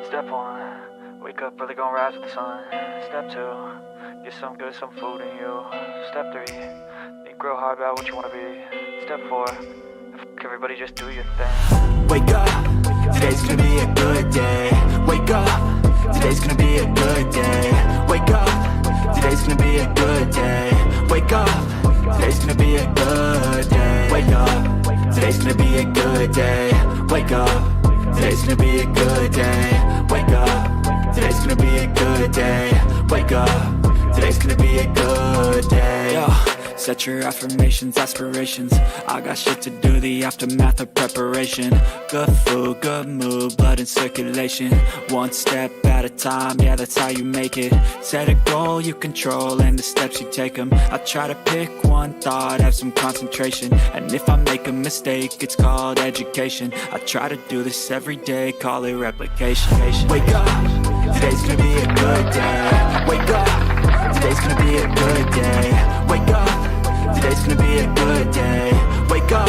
Step 1, wake up early, gonna rise with the sun. Step 2, get some good, some food in you. Step 3, think real hard about what you wanna be. Step 4, everybody just do your thing. Wake up, today's gonna be a good day. Wake up, today's gonna be a good day. Wake up, today's gonna be a good day. Wake up, today's gonna be a good day. Wake up, today's gonna be a good day. Wake up, today's gonna be a good day. Wake up, today's gonna be a good day. Wake up, today's gonna be a good day. Yo, set your affirmations, aspirations. I got shit to do, the aftermath of preparation. Good food, good mood, blood in circulation. One step at a time, yeah, that's how you make it. Set a goal you control and the steps you take them. I try to pick one thought, have some concentration. And if I make a mistake, it's called education. I try to do this every day, call it replication. Wake up, today's gonna be a good day. Wake up, today's gonna be a good day. Wake up, today's gonna be a good day. Wake up,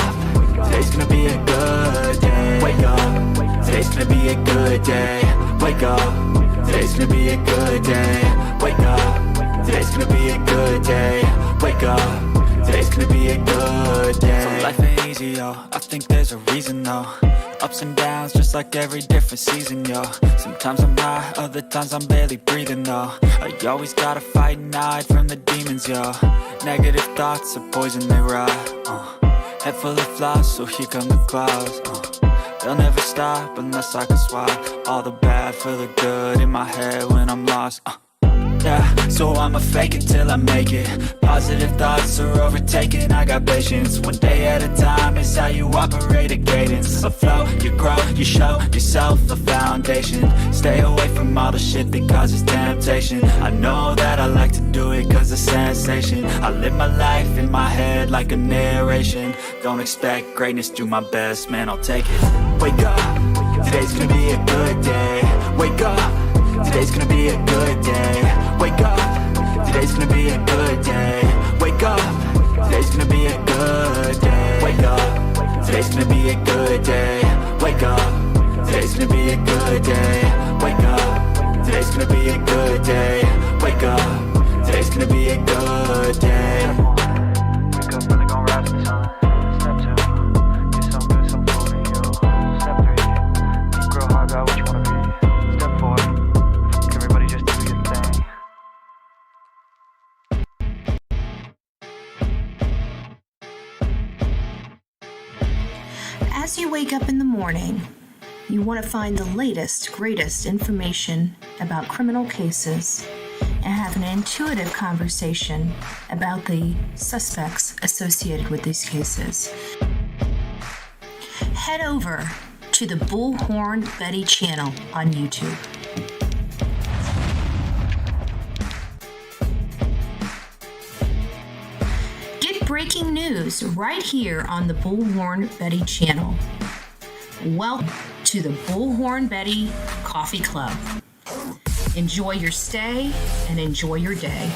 today's gonna be a good day. Wake up, today's gonna be a good day. Wake up, today's gonna be a good day. Wake up, today's gonna be a good day. Wake up, today's gonna be a good day. So life ain't easy, yo, I think there's a reason though. Ups and downs, just like every different season, yo. Sometimes I'm high, other times I'm barely breathing, though. I always gotta fight and hide from the demons, yo. Negative thoughts are poison, they rot. Head full of flies, so here come the clouds. They'll never stop unless I can swap all the bad for the good in my head when I'm lost. Yeah, so I'ma fake it till I make it. Positive thoughts are overtaken, I got patience. One day at a time is how you operate a cadence. A flow, you grow, you show yourself a foundation. Stay away from all the shit that causes temptation. I know that I like to do it cause it's sensation. I live my life in my head like a narration. Don't expect greatness, do my best, man, I'll take it. Wake up, today's gonna be a good day. Wake up, today's gonna be a good day. Wake up, today's gonna be a good day. Wake up, today's gonna be a good day. Wake up, today's gonna be a good day. Wake up, today's gonna be a good day. Wake up, today's gonna be a good day. Wake up, today's gonna be a good day. Wake up early, gonna rise with the sun. Step 2, get some good, some food in you. Step 3, think real hard about what you wanna be. Step 4, everybody just do your thing. As you wake up in the morning, you want to find the latest, greatest information about criminal cases and have an intuitive conversation about the suspects associated with these cases. Head over to the Bullhorn Betty channel on YouTube. Get breaking news right here on the Bullhorn Betty channel. Welcome to the Bullhorn Betty Coffee Club. Enjoy your stay and enjoy your day.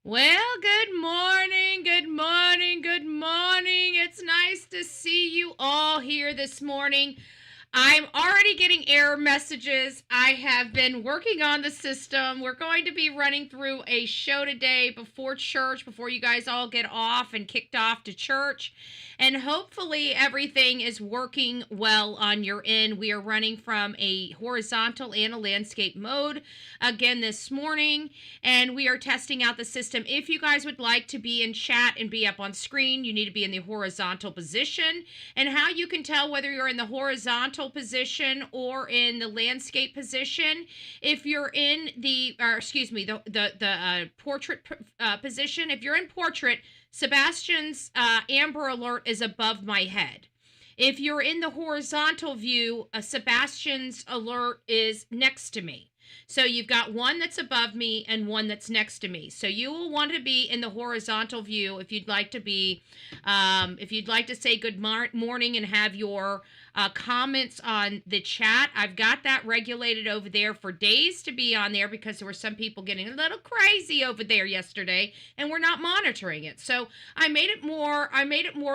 Well, good morning, good morning, good morning. It's nice to see you all here this morning. I'm already getting error messages. I have been working on the system. We're going to be running through a show today before church, before you guys all get off and kicked off to church. And hopefully everything is working well on your end. We are running from a horizontal and a landscape mode again this morning, and we are testing out the system. If you guys would like to be in chat and be up on screen, you need to be in the horizontal position. And how you can tell whether you're in the horizontal position or in the landscape position, if you're in the portrait position, if you're in portrait, Sebastian's Amber Alert is above my head. If you're in the horizontal view, Sebastian's alert is next to me. So you've got one that's above me and one that's next to me. So you will want to be in the horizontal view if you'd like to be, if you'd like to say good morning and have your comments on the chat. I've got that regulated over there for days to be on there because there were some people getting a little crazy over there yesterday and we're not monitoring it. So I made it more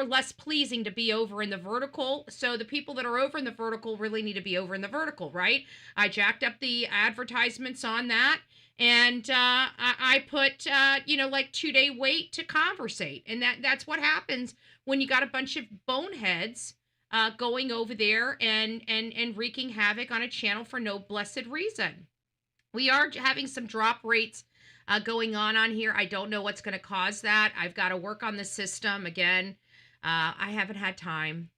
less pleasing to be over in the vertical. So the people that are over in the vertical really need to be over in the vertical, right? I jacked up the advertisements on that. And I put, like 2-day wait to conversate. And that's what happens when you got a bunch of boneheads going over there and wreaking havoc on a channel for no blessed reason. We are having some drop rates going on here. I don't know what's going to cause that. I've got to work on the system again. I haven't had time.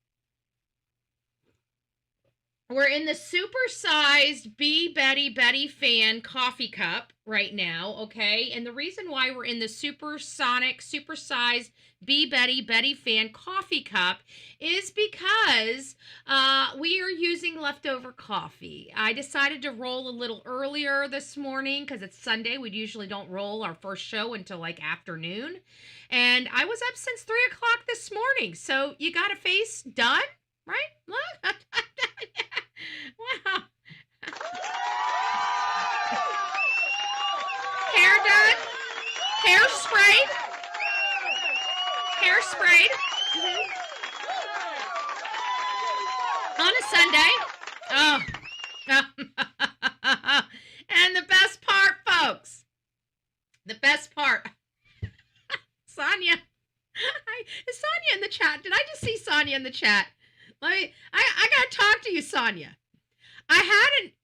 We're in the supersized Be Betty fan coffee cup right now, okay? And the reason why we're in the supersized Be Betty fan coffee cup is because we are using leftover coffee. I decided to roll a little earlier this morning because it's Sunday. We usually don't roll our first show until like afternoon. And I was up since 3 o'clock this morning. So you got a face done, right? Look. Wow. Hair done. Hair sprayed. Hair sprayed. On a Sunday. Oh. And the best part, folks. The best part. Sonia. Is Sonia in the chat? Did I just see Sonia in the chat? I gotta talk to you, Sonia.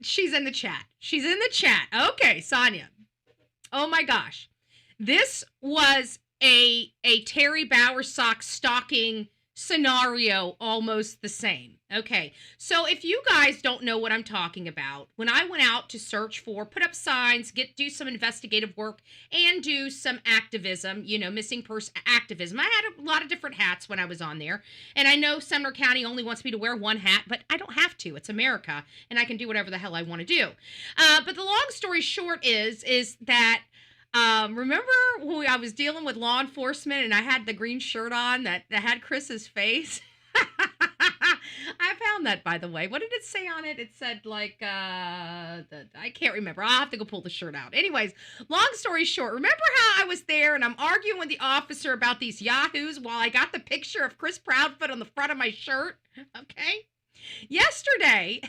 She's in the chat. She's in the chat. Okay, Sonia. Oh my gosh. This was a Terry Bowersock stalking scenario, almost the same. Okay, so if you guys don't know what I'm talking about, when I went out to search for, put up signs, do some investigative work, and do some activism, missing person activism. I had a lot of different hats when I was on there, and I know Sumner County only wants me to wear one hat, but I don't have to. It's America, and I can do whatever the hell I want to do. But the long story short is that remember when I was dealing with law enforcement and I had the green shirt on that had Chris's face? I found that, by the way. What did it say on it? It said I can't remember. I'll have to go pull the shirt out. Anyways, long story short, remember how I was there and I'm arguing with the officer about these yahoos while I got the picture of Chris Proudfoot on the front of my shirt? Okay. Yesterday,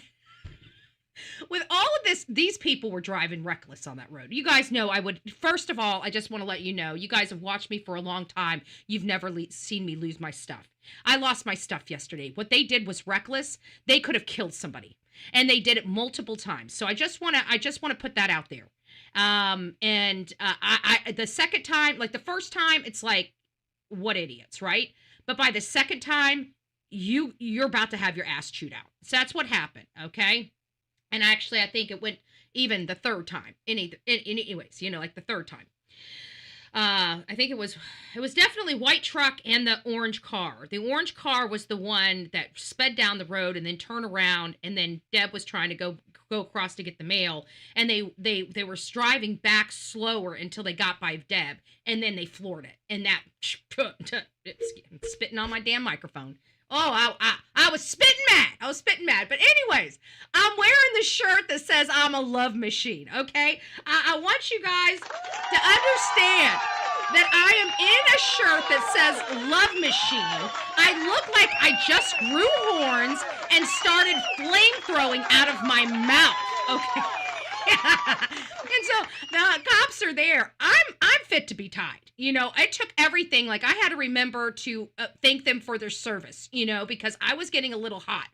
with all of this, these people were driving reckless on that road. You guys know first of all, I just want to let you know, you guys have watched me for a long time. You've never seen me lose my stuff. I lost my stuff yesterday. What they did was reckless. They could have killed somebody, and they did it multiple times. So I just want to put that out there. The second time, like the first time, it's like, what idiots, right? But by the second time, you're about to have your ass chewed out. So that's what happened. Okay. And actually, I think it went even the third time. Anyways, like the third time. I think it was definitely white truck and the orange car. The orange car was the one that sped down the road and then turned around, and then Deb was trying to go across to get the mail, and they were driving back slower until they got by Deb, and then they floored it, and that I'm spitting on my damn microphone. Oh, I was spitting mad. But anyways, I'm wearing the shirt that says I'm a love machine, okay? I want you guys to understand that I am in a shirt that says love machine. I look like I just grew horns and started flamethrowing out of my mouth, okay? And so the cops are there. I'm fit to be tied. It took everything. Like, I had to remember to thank them for their service, because I was getting a little hot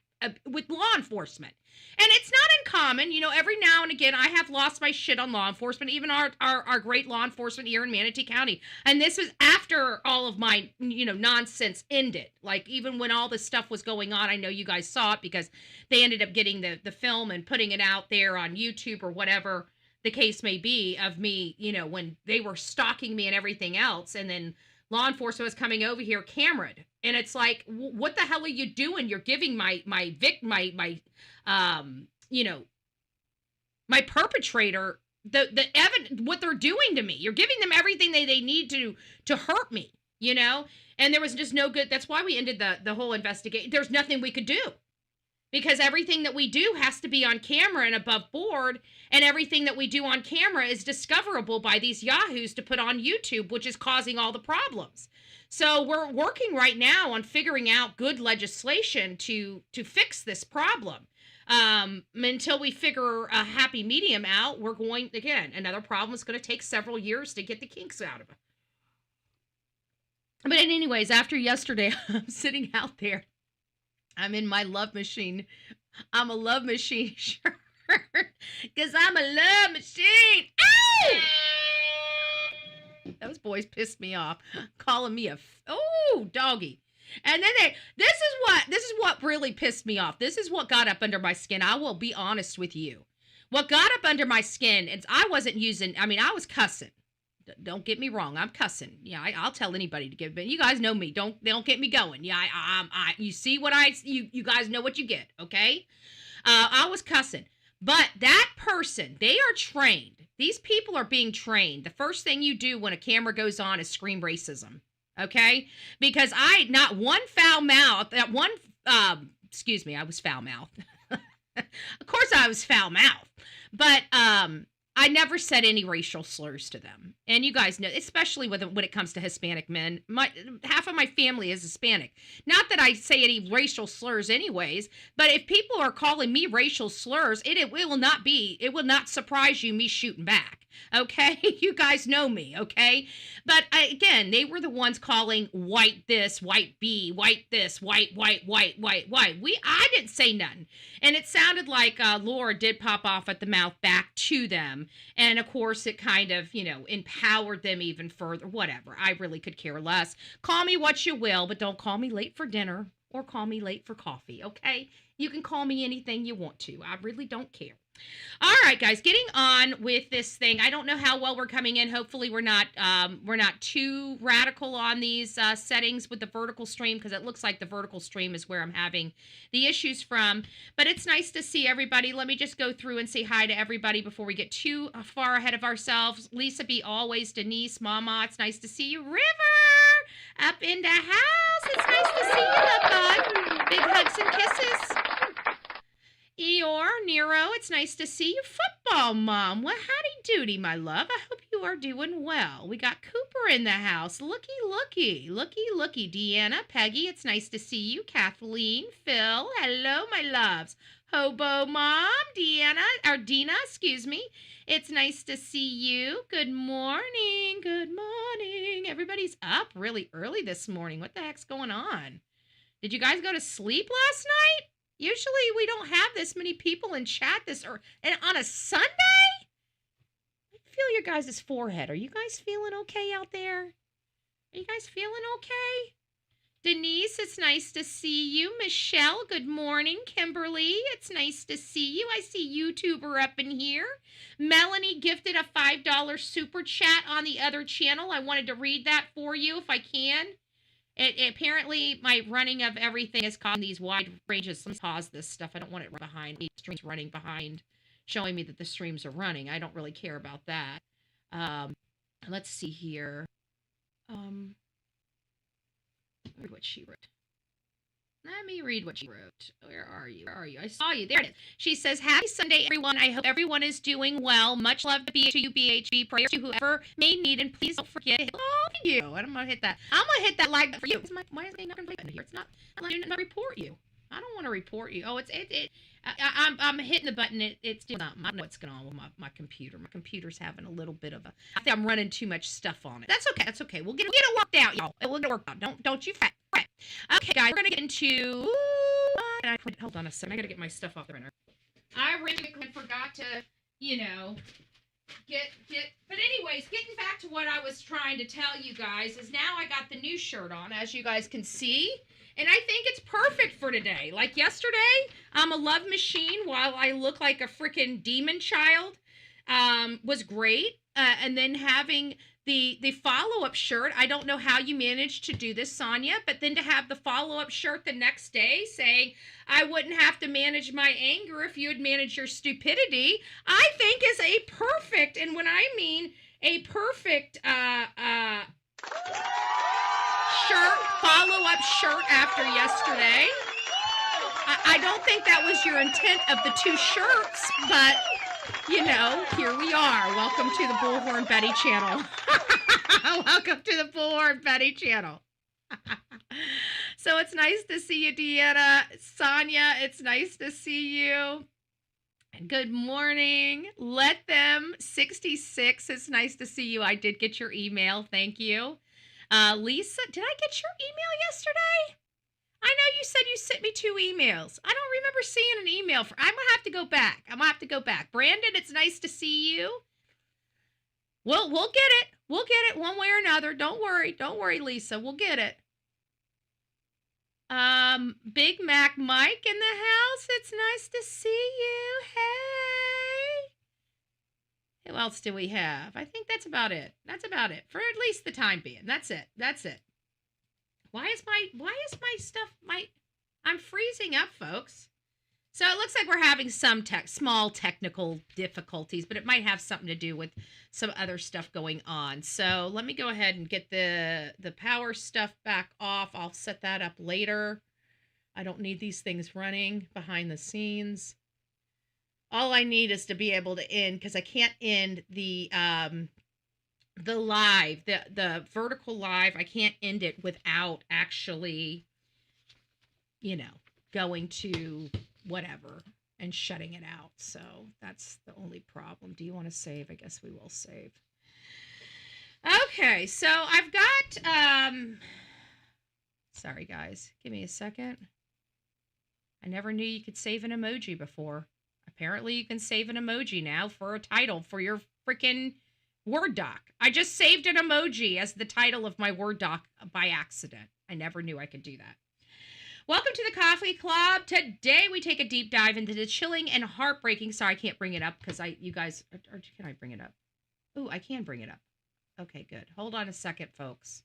with law enforcement. And it's not uncommon, every now and again, I have lost my shit on law enforcement, even our great law enforcement here in Manatee County. And this was after all of my, nonsense ended. Like, even when all this stuff was going on, I know you guys saw it because they ended up getting the film and putting it out there on YouTube or whatever the case may be of me, when they were stalking me and everything else. And then law enforcement was coming over here cameraed. And it's like, what the hell are you doing? You're giving my my perpetrator, the evidence, what they're doing to me. You're giving them everything they need to hurt me, you know? And there was just no good. That's why we ended the whole investigation. There's nothing we could do because everything that we do has to be on camera and above board. And everything that we do on camera is discoverable by these yahoos to put on YouTube, which is causing all the problems. So we're working right now on figuring out good legislation to fix this problem. Until we figure a happy medium out, we're going, again, another problem is going to take several years to get the kinks out of it. But anyways, after yesterday, I'm sitting out there. I'm in my love machine. I'm a love machine shirt. Because I'm a love machine. Ow! Those boys pissed me off. Calling me doggy. And then this is what really pissed me off. This is what got up under my skin. I will be honest with you. What got up under my skin is I was cussing. Don't get me wrong. I'm cussing. Yeah, I'll tell anybody to give, but you guys know me. Don't get me going. Yeah, you see what you guys know what you get. Okay. I was cussing, but that person, they are trained. These people are being trained. The first thing you do when a camera goes on is scream racism. Okay? Because I was foul mouthed. Of course I was foul mouthed. But I never said any racial slurs to them. And you guys know, especially when it comes to Hispanic men, half of my family is Hispanic. Not that I say any racial slurs anyways, but if people are calling me racial slurs, it will not surprise you me shooting back. Okay? You guys know me, okay? But again, they were the ones calling white this, white B, white this, white. I didn't say nothing. And it sounded like Laura did pop off at the mouth back to them. And of course, it kind of, empowered them even further. Whatever. I really could care less. Call me what you will, but don't call me late for dinner or call me late for coffee, okay? You can call me anything you want to. I really don't care. All right, guys, getting on with this thing. I don't know how well we're coming in. Hopefully we're not too radical on these settings with the vertical stream, because it looks like the vertical stream is where I'm having the issues from. But it's nice to see everybody. Let me just go through and say hi to everybody before we get too far ahead of ourselves. Lisa B. Always, Denise, Mama, it's nice to see you. River, up in the house. It's nice to see you, love bug. Big hugs and kisses. Eeyore, Nero, it's nice to see you. Football Mom, well, howdy doody, my love. I hope you are doing well. We got Cooper in the house. Looky. Deanna, Peggy, it's nice to see you. Kathleen, Phil, hello, my loves. Hobo Mom, Dina, excuse me. It's nice to see you. Good morning. Everybody's up really early this morning. What the heck's going on? Did you guys go to sleep last night? Usually we don't have this many people in chat and on a Sunday? I feel your guys' forehead. Are you guys feeling okay out there? Are you guys feeling okay? Denise, it's nice to see you. Michelle, good morning. Kimberly, it's nice to see you. I see YouTuber up in here. Melanie gifted a $5 super chat on the other channel. I wanted to read that for you if I can. Apparently, my running of everything is causing these wide ranges. Let me pause this stuff. I don't want it behind. The stream's running behind, showing me that the streams are running. I don't really care about that. Let's see here. Read what she wrote. Let me read what she wrote. Where are you? I saw you. There it is. She says, happy Sunday, everyone. I hope everyone is doing well. Much love to BHB. Prayers to whoever may need. And please don't forget to hit you. And I'm going to hit that. I'm going to hit that like for you. Why is it not going to play here? It's not. I'm going to report you. I don't want to report you. Oh, I'm hitting the button. It's doing something. I don't know what's going on with my computer. My computer's having a little bit of I think I'm running too much stuff on it. That's okay. We'll get it worked out, y'all. We'll get it worked out. Don't you fret. Okay, guys, we're going to get into... Hold on a second. I got to get my stuff off the printer. I really forgot to, get... But anyways, getting back to what I was trying to tell you guys is now I got the new shirt on, as you guys can see. And I think it's perfect for today. Like yesterday, I'm a love machine while I look like a freaking demon child. Was great. And then having the follow-up shirt, I don't know how you managed to do this, Sonia, but then to have the follow-up shirt the next day saying, I wouldn't have to manage my anger if you had managed your stupidity, I think is a perfect, and when I mean a perfect follow-up shirt after yesterday. I don't think that was your intent of the two shirts, but, you know, here we are. Welcome to the Bullhorn Betty channel. Welcome to the Bullhorn Betty channel. So it's nice to see you, Deanna. Sonia, it's nice to see you. Good morning. Let them 66. It's nice to see you. I did get your email. Thank you. Lisa, did I get your email yesterday? I know you said you sent me 2 emails. I don't remember seeing an email. I'm going to have to go back. Brandon, it's nice to see you. We'll get it. We'll get it one way or another. Don't worry, Lisa. We'll get it. Big Mac Mike in the house. It's nice to see you. Hey. Who else do we have? I think that's about it. For at least the time being. That's it. Why is my stuff, I'm freezing up, folks. So it looks like we're having some small technical difficulties, but it might have something to do with some other stuff going on. So let me go ahead and get the power stuff back off. I'll set that up later. I don't need these things running behind the scenes. All I need is to be able to end, because I can't end the live, the vertical live. I can't end it without actually, you know, going to whatever and shutting it out. So that's the only problem. Do you want to save? I guess we will save. Okay, so I've got sorry guys, give me a second. I never knew you could save an emoji before. Apparently you can save an emoji now for a title for your freaking Word doc. I just saved an emoji as the title of my Word doc by accident. I never knew I could do that. Welcome to the Coffee Club. Today we take a deep dive into the chilling and heartbreaking. Sorry, I can't bring it up because you guys, or can I bring it up? Oh, I can bring it up. Okay, good. Hold on a second, folks.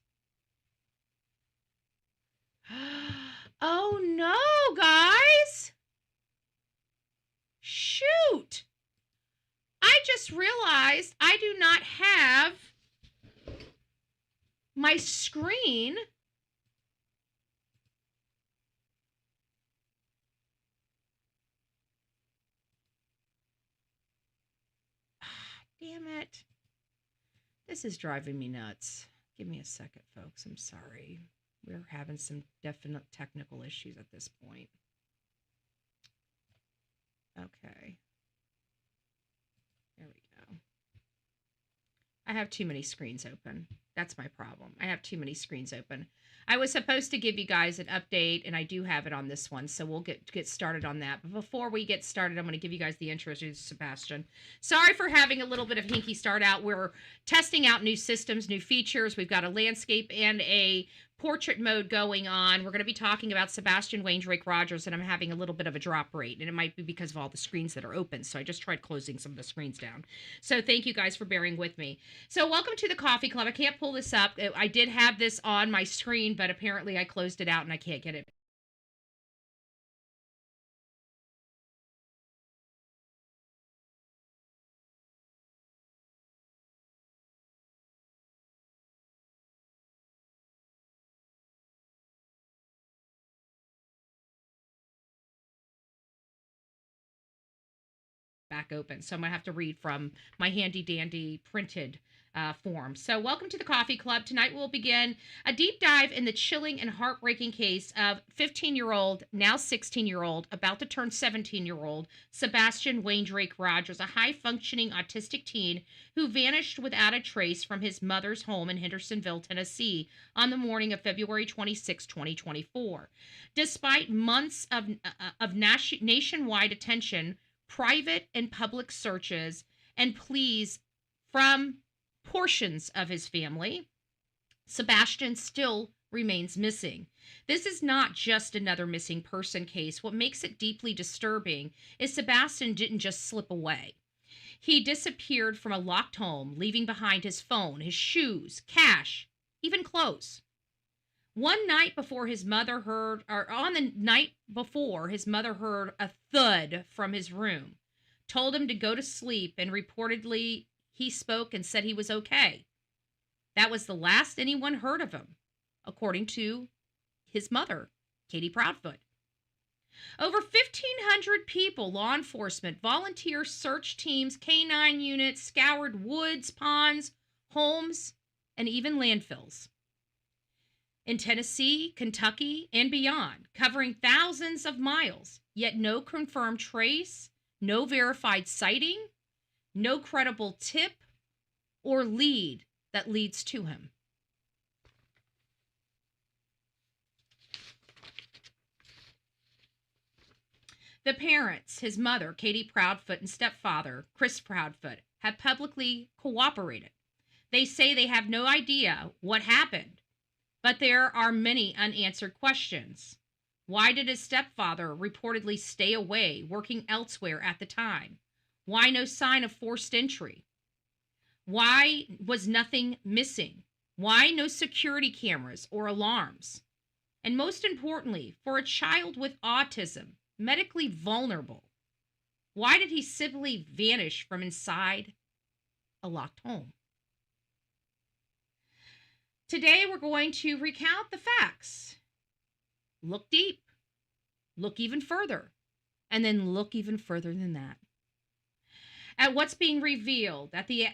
Oh no, guys. Shoot. I just realized I do not have my screen damn it. This is driving me nuts. Give me a second, folks. I'm sorry. We're having some definite technical issues at this point. Okay. There we go. I have too many screens open. That's my problem. I have too many screens open. I was supposed to give you guys an update, and I do have it on this one, so we'll get started on that. But before we get started, I'm going to give you guys the intro to Sebastian. Sorry for having a little bit of hinky start out. We're testing out new systems, new features. We've got a landscape and a portrait mode going on. We're going to be talking about Sebastian Wayne Drake Rogers, and I'm having a little bit of a drop rate, and it might be because of all the screens that are open. So I just tried closing some of the screens down. So thank you guys for bearing with me. So welcome to the Coffee Club. I can't pull this up. I did have this on my screen, but apparently I closed it out and I can't get it. Back open. So I'm going to have to read from my handy dandy printed form. So welcome to the Coffee Club. Tonight we'll begin a deep dive in the chilling and heartbreaking case of 15-year-old, now 16-year-old, about to turn 17-year-old, Sebastian Wayne Drake Rogers, a high-functioning autistic teen who vanished without a trace from his mother's home in Hendersonville, Tennessee, on the morning of February 26, 2024. Despite months of nationwide attention, private and public searches, and pleas from portions of his family, Sebastian still remains missing. This is not just another missing person case. What makes it deeply disturbing is Sebastian didn't just slip away. He disappeared from a locked home, leaving behind his phone, his shoes, cash, even clothes. On the night before his mother heard a thud from his room, told him to go to sleep, and reportedly he spoke and said he was okay. That was the last anyone heard of him, according to his mother, Katie Proudfoot. Over 1,500 people, law enforcement, volunteer search teams, canine units, scoured woods, ponds, homes, and even landfills in Tennessee, Kentucky, and beyond, covering thousands of miles, yet no confirmed trace, no verified sighting, no credible tip or lead that leads to him. The parents, his mother, Katie Proudfoot, and stepfather, Chris Proudfoot, have publicly cooperated. They say they have no idea what happened, but there are many unanswered questions. Why did his stepfather reportedly stay away, working elsewhere at the time? Why no sign of forced entry? Why was nothing missing? Why no security cameras or alarms? And most importantly, for a child with autism, medically vulnerable, why did he simply vanish from inside a locked home? Today, we're going to recount the facts. Look deep, look even further, and then look even further than that. At what's being revealed, at the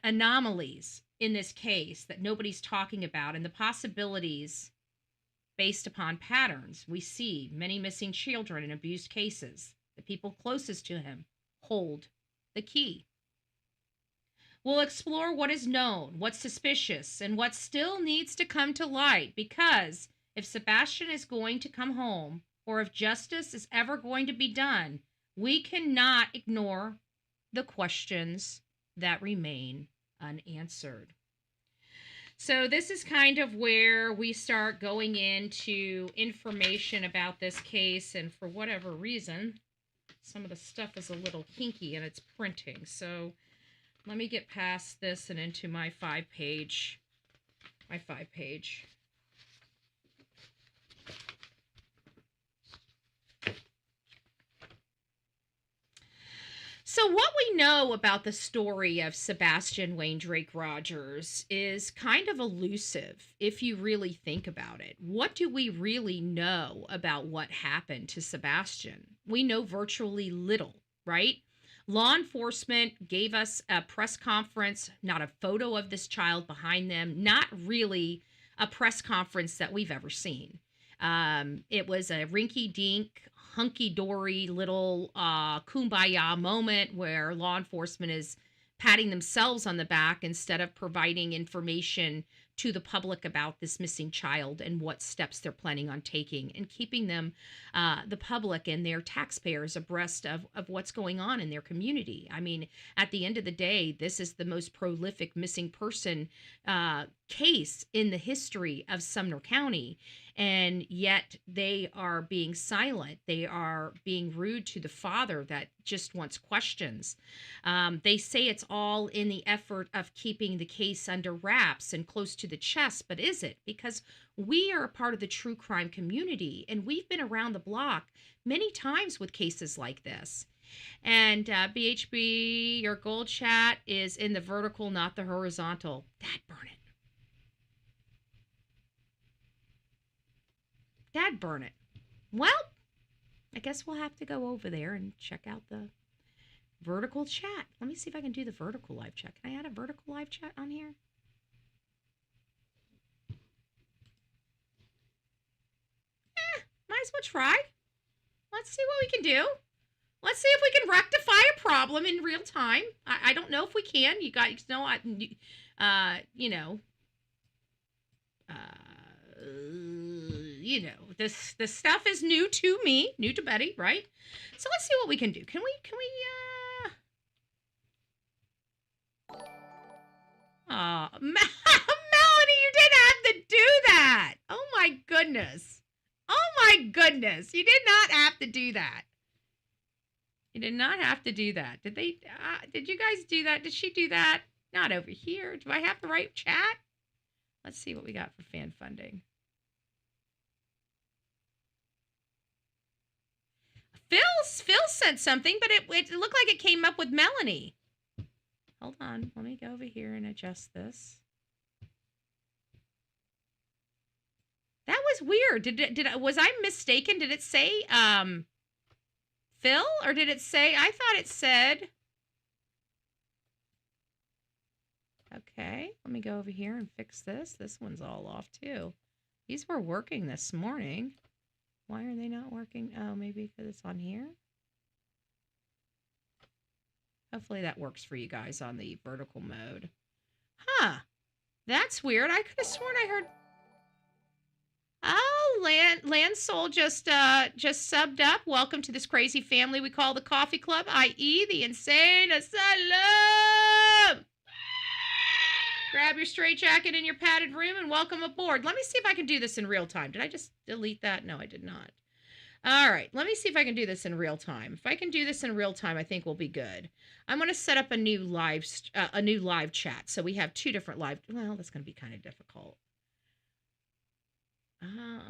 anomalies in this case that nobody's talking about, and the possibilities based upon patterns we see many missing children in abused cases. The people closest to him hold the key. We'll explore what is known, what's suspicious, and what still needs to come to light, because if Sebastian is going to come home, or if justice is ever going to be done, we cannot ignore the questions that remain unanswered. So this is kind of where we start going into information about this case, and for whatever reason, some of the stuff is a little hinky in its printing. So let me get past this and into my five page. So what we know about the story of Sebastian Wayne Drake Rogers is kind of elusive if you really think about it. What do we really know about what happened to Sebastian? We know virtually little, right? Law enforcement gave us a press conference, not a photo of this child behind them, not really a press conference that we've ever seen. It was a rinky-dink, hunky-dory little kumbaya moment where law enforcement is patting themselves on the back instead of providing information to the public about this missing child and what steps they're planning on taking, and keeping them, the public and their taxpayers, abreast of what's going on in their community. I mean, at the end of the day, this is the most prolific missing person case in the history of Sumner County. And yet they are being silent. They are being rude to the father that just wants questions. They say it's all in the effort of keeping the case under wraps and close to the chest, but is it? Because we are a part of the true crime community, and we've been around the block many times with cases like this. And BHB, your gold chat is in the vertical, not the horizontal. That burn it. Dad burn it. Well, I guess we'll have to go over there and check out the vertical chat. Let me see if I can do the vertical live chat. Can I add a vertical live chat on here? Might as well try. Let's see what we can do. Let's see if we can rectify a problem in real time. I don't know if we can. You guys know, this stuff is new to me, new to Betty, right? So let's see what we can do. Can we Melanie, you didn't have to do that. Oh my goodness. You did not have to do that. You did not have to do that. Did they? Did you guys do that? Did she do that? Not over here. Do I have the right chat? Let's see what we got for fan funding. Phil sent something, but it looked like it came up with Melanie. Hold on. Let me go over here and adjust this. That was weird. Was I mistaken? Did it say Phil, or did it say? I thought it said. Okay, let me go over here and fix this. This one's all off too. These were working this morning. Why are they not working? Oh, maybe because it's on here. Hopefully that works for you guys on the vertical mode. Huh. That's weird. I could have sworn I heard. Oh, Lansol just subbed up. Welcome to this crazy family we call the Coffee Club, i.e. the Insane Asylum. Grab your straitjacket in your padded room and welcome aboard. Let me see if I can do this in real time. Did I just delete that? No, I did not. All right, let me see if I can do this in real time. If I can do this in real time, I think we'll be good. I'm going to set up a new live chat. So we have two different live. Well, that's going to be kind of difficult. Oh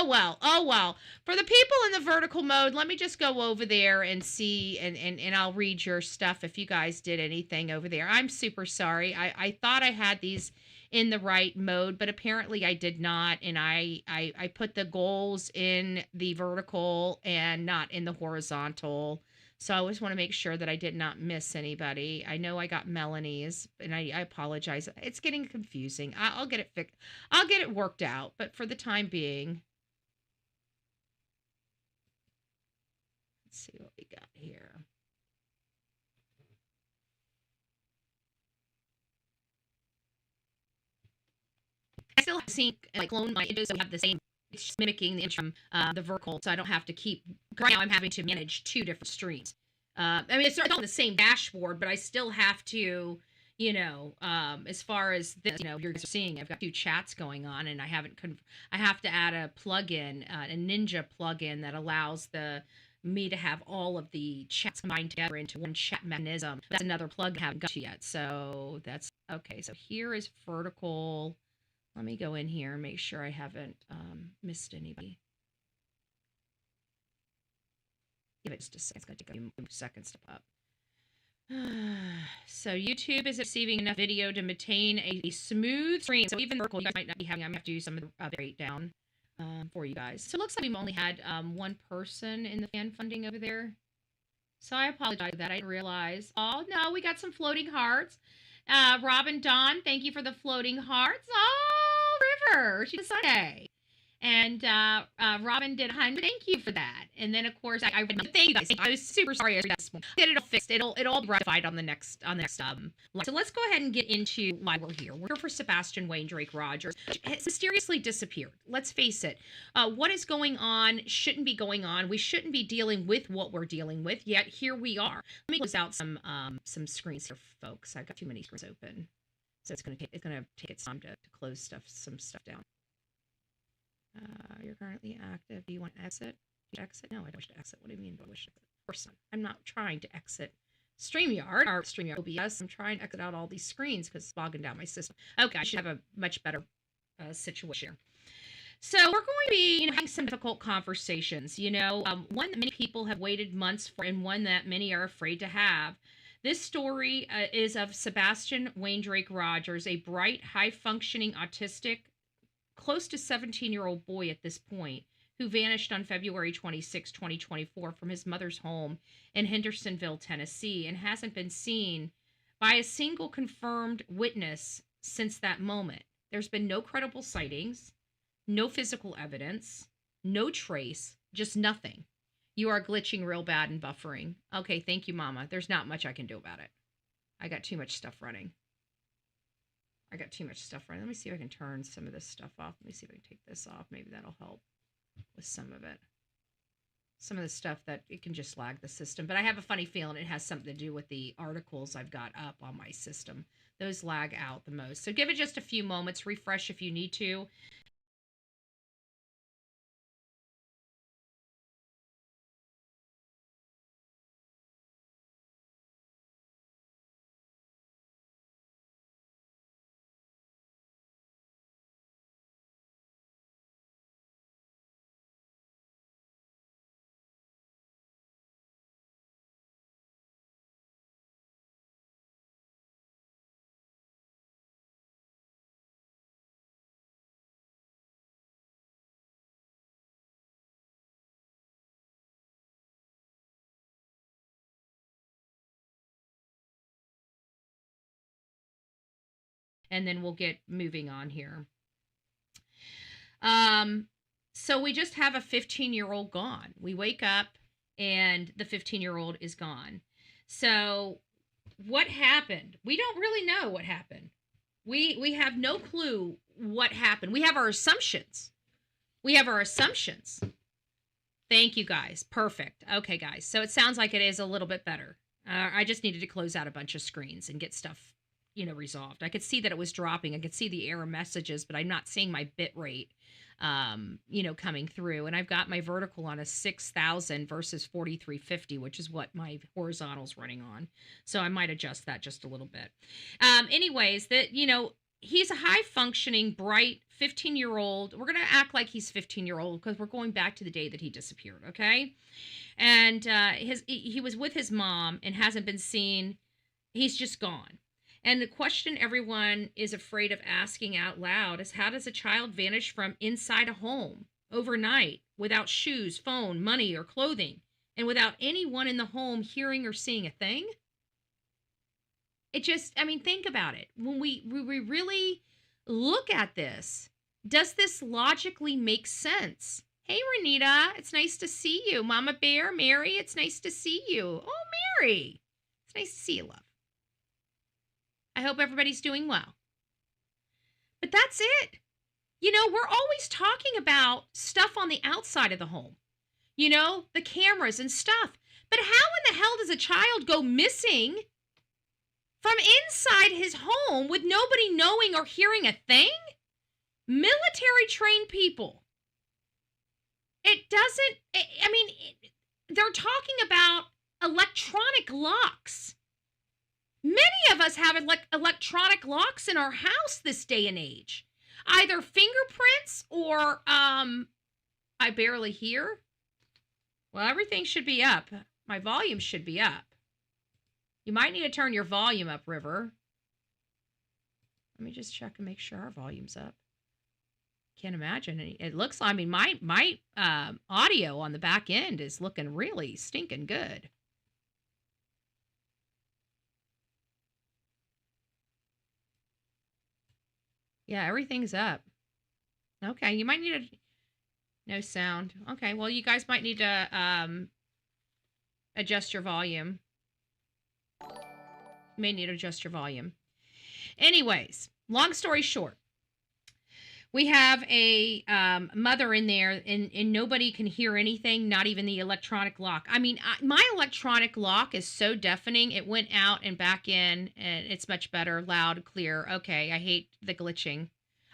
well. For the people in the vertical mode, let me just go over there and see, and I'll read your stuff if you guys did anything over there. I'm super sorry. I thought I had these in the right mode, but apparently I did not, and I put the goals in the vertical and not in the horizontal. So I always want to make sure that I did not miss anybody. I know I got Melanie's, and I apologize. It's getting confusing. I'll get it fixed. I'll get it worked out. But for the time being, let's see what we got here. I still have seen clone my images, so we have the same. It's just mimicking the image from the vertical, so I don't have to keep. Right now, I'm having to manage two different streams. I mean, it's on the same dashboard, but I still have to, as far as this, you're seeing, I've got two chats going on, and I have to add a plugin, a Ninja plugin that allows me to have all of the chats combined together into one chat mechanism. That's another plug I haven't got to yet. So that's okay. So here is vertical. Let me go in here and make sure I haven't missed anybody. Give it just a second. It's going to take a few seconds to pop. So YouTube is receiving enough video to maintain a smooth stream. So even vertical, you guys might not be having. I'm going to have to do some of the breakdown for you guys. So it looks like we've only had one person in the fan funding over there. So I apologize for that. I didn't realize. Oh, no, we got some floating hearts. Robin Dawn, thank you for the floating hearts. Oh, River, she's Sunday. And Robin did 100. Thank you for that. And then of course I thank you guys. I was super sorry I did that this morning. Get it all fixed. It'll be rectified on the next So let's go ahead and get into why we're here. We're here for Sebastian Wayne Drake Rogers, which has mysteriously disappeared. Let's face it. What is going on shouldn't be going on. We shouldn't be dealing with what we're dealing with, yet here we are. Let me close out some screens here, folks. I've got too many screens open. So it's gonna take its time to close some stuff down. You're currently active. Do you want to exit? Do you exit? No, I don't wish to exit. What do you mean, do I wish to exit? Of course not. I'm not trying to exit StreamYard or StreamYard OBS. I'm trying to exit out all these screens because it's bogging down my system. Okay, I should have a much better situation here. So we're going to be having some difficult conversations, one that many people have waited months for and one that many are afraid to have. This story is of Sebastian Wayne Drake Rogers, a bright, high-functioning, autistic, close to 17-year-old boy at this point, who vanished on February 26, 2024 from his mother's home in Hendersonville, Tennessee, and hasn't been seen by a single confirmed witness since that moment. There's been no credible sightings, no physical evidence, no trace, just nothing. You are glitching real bad and buffering. Okay, thank you, Mama. There's not much I can do about it. I got too much stuff running. Let me see if I can turn some of this stuff off. Let me see if I can take this off. Maybe that'll help with some of it. Some of the stuff that it can just lag the system. But I have a funny feeling it has something to do with the articles I've got up on my system. Those lag out the most. So give it just a few moments. Refresh if you need to. and then we'll get moving on here. So we just have a 15-year-old gone. We wake up and the 15-year-old is gone. So what happened? We don't really know what happened. We have no clue what happened. We have our assumptions. Thank you, guys. Perfect. Okay, guys. So it sounds like it is a little bit better. I just needed to close out a bunch of screens and get stuff, resolved. I could see that it was dropping. I could see the error messages, but I'm not seeing my bit rate, coming through. And I've got my vertical on a 6,000 versus 4,350, which is what my horizontal's running on. So I might adjust that just a little bit. Anyways, he's a high-functioning, bright 15-year-old. We're going to act like he's 15-year-old because we're going back to the day that he disappeared, okay? And he was with his mom and hasn't been seen. He's just gone. And the question everyone is afraid of asking out loud is, how does a child vanish from inside a home overnight without shoes, phone, money, or clothing, and without anyone in the home hearing or seeing a thing? Think about it. When we really look at this, does this logically make sense? Hey, Renita, it's nice to see you. Mama Bear, Mary, it's nice to see you. Oh, Mary, it's nice to see you, love. I hope everybody's doing well. But that's it. We're always talking about stuff on the outside of the home. The cameras and stuff. But how in the hell does a child go missing from inside his home with nobody knowing or hearing a thing? Military trained people. They're talking about electronic locks. Many of us have electronic locks in our house this day and age. Either fingerprints or, I barely hear. Well, everything should be up. My volume should be up. You might need to turn your volume up, River. Let me just check and make sure our volume's up. Can't imagine. It looks, my audio on the back end is looking really stinking good. Yeah, everything's up. Okay, you might need no sound. Okay, well, you guys might need to adjust your volume. You may need to adjust your volume. Anyways, long story short, we have a mother in there, and nobody can hear anything, not even the electronic lock. My electronic lock is so deafening. It went out and back in, and it's much better, loud, clear. Okay, I hate the glitching.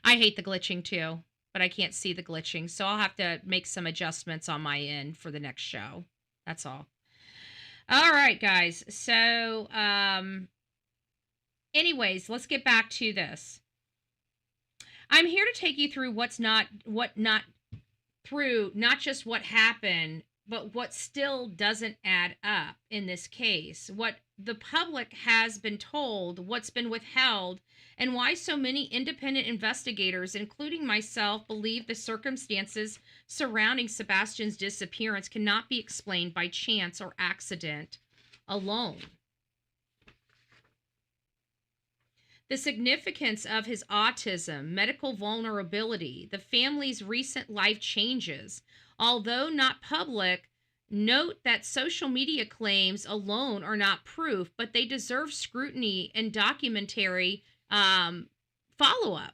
I hate the glitching too, but I can't see the glitching, so I'll have to make some adjustments on my end for the next show. That's all. All right, guys. So, anyways, let's get back to this. I'm here to take you through not just what happened, but what still doesn't add up in this case, what the public has been told, what's been withheld, and why so many independent investigators, including myself, believe the circumstances surrounding Sebastian's disappearance cannot be explained by chance or accident alone. The significance of his autism, medical vulnerability, the family's recent life changes, although not public, note that social media claims alone are not proof, but they deserve scrutiny and documentary follow-up.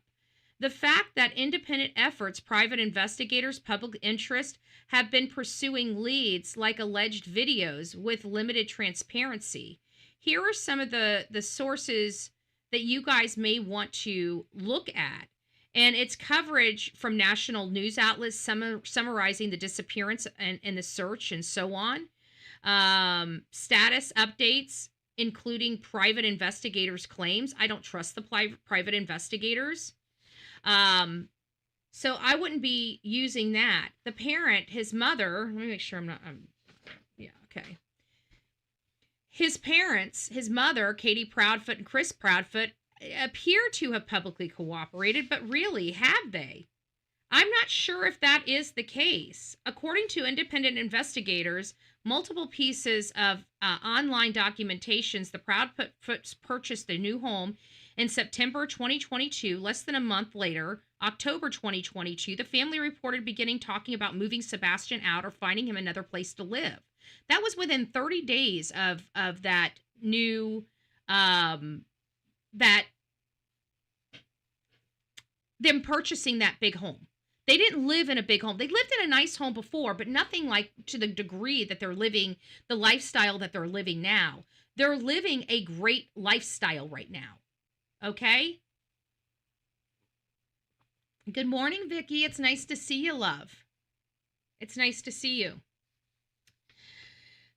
The fact that independent efforts, private investigators, public interest have been pursuing leads like alleged videos with limited transparency. Here are some of the sources that you guys may want to look at. And it's coverage from national news outlets, summarizing the disappearance and the search and so on. Status updates, including private investigators' claims. I don't trust the private investigators. So I wouldn't be using that. The parent, his mother, let me make sure I'm not, yeah, okay. His parents, his mother, Katie Proudfoot and Chris Proudfoot, appear to have publicly cooperated, but really, have they? I'm not sure if that is the case. According to independent investigators, multiple pieces of online documentations, the Proudfoots purchased a new home In September 2022, less than a month later, October 2022, the family reported beginning talking about moving Sebastian out or finding him another place to live. That was within 30 days of that new that them purchasing that big home. They didn't live in a big home. They lived in a nice home before, but nothing like to the degree that they're living the lifestyle that they're living now. They're living a great lifestyle right now. Okay? Good morning, Vicki. It's nice to see you, love. It's nice to see you.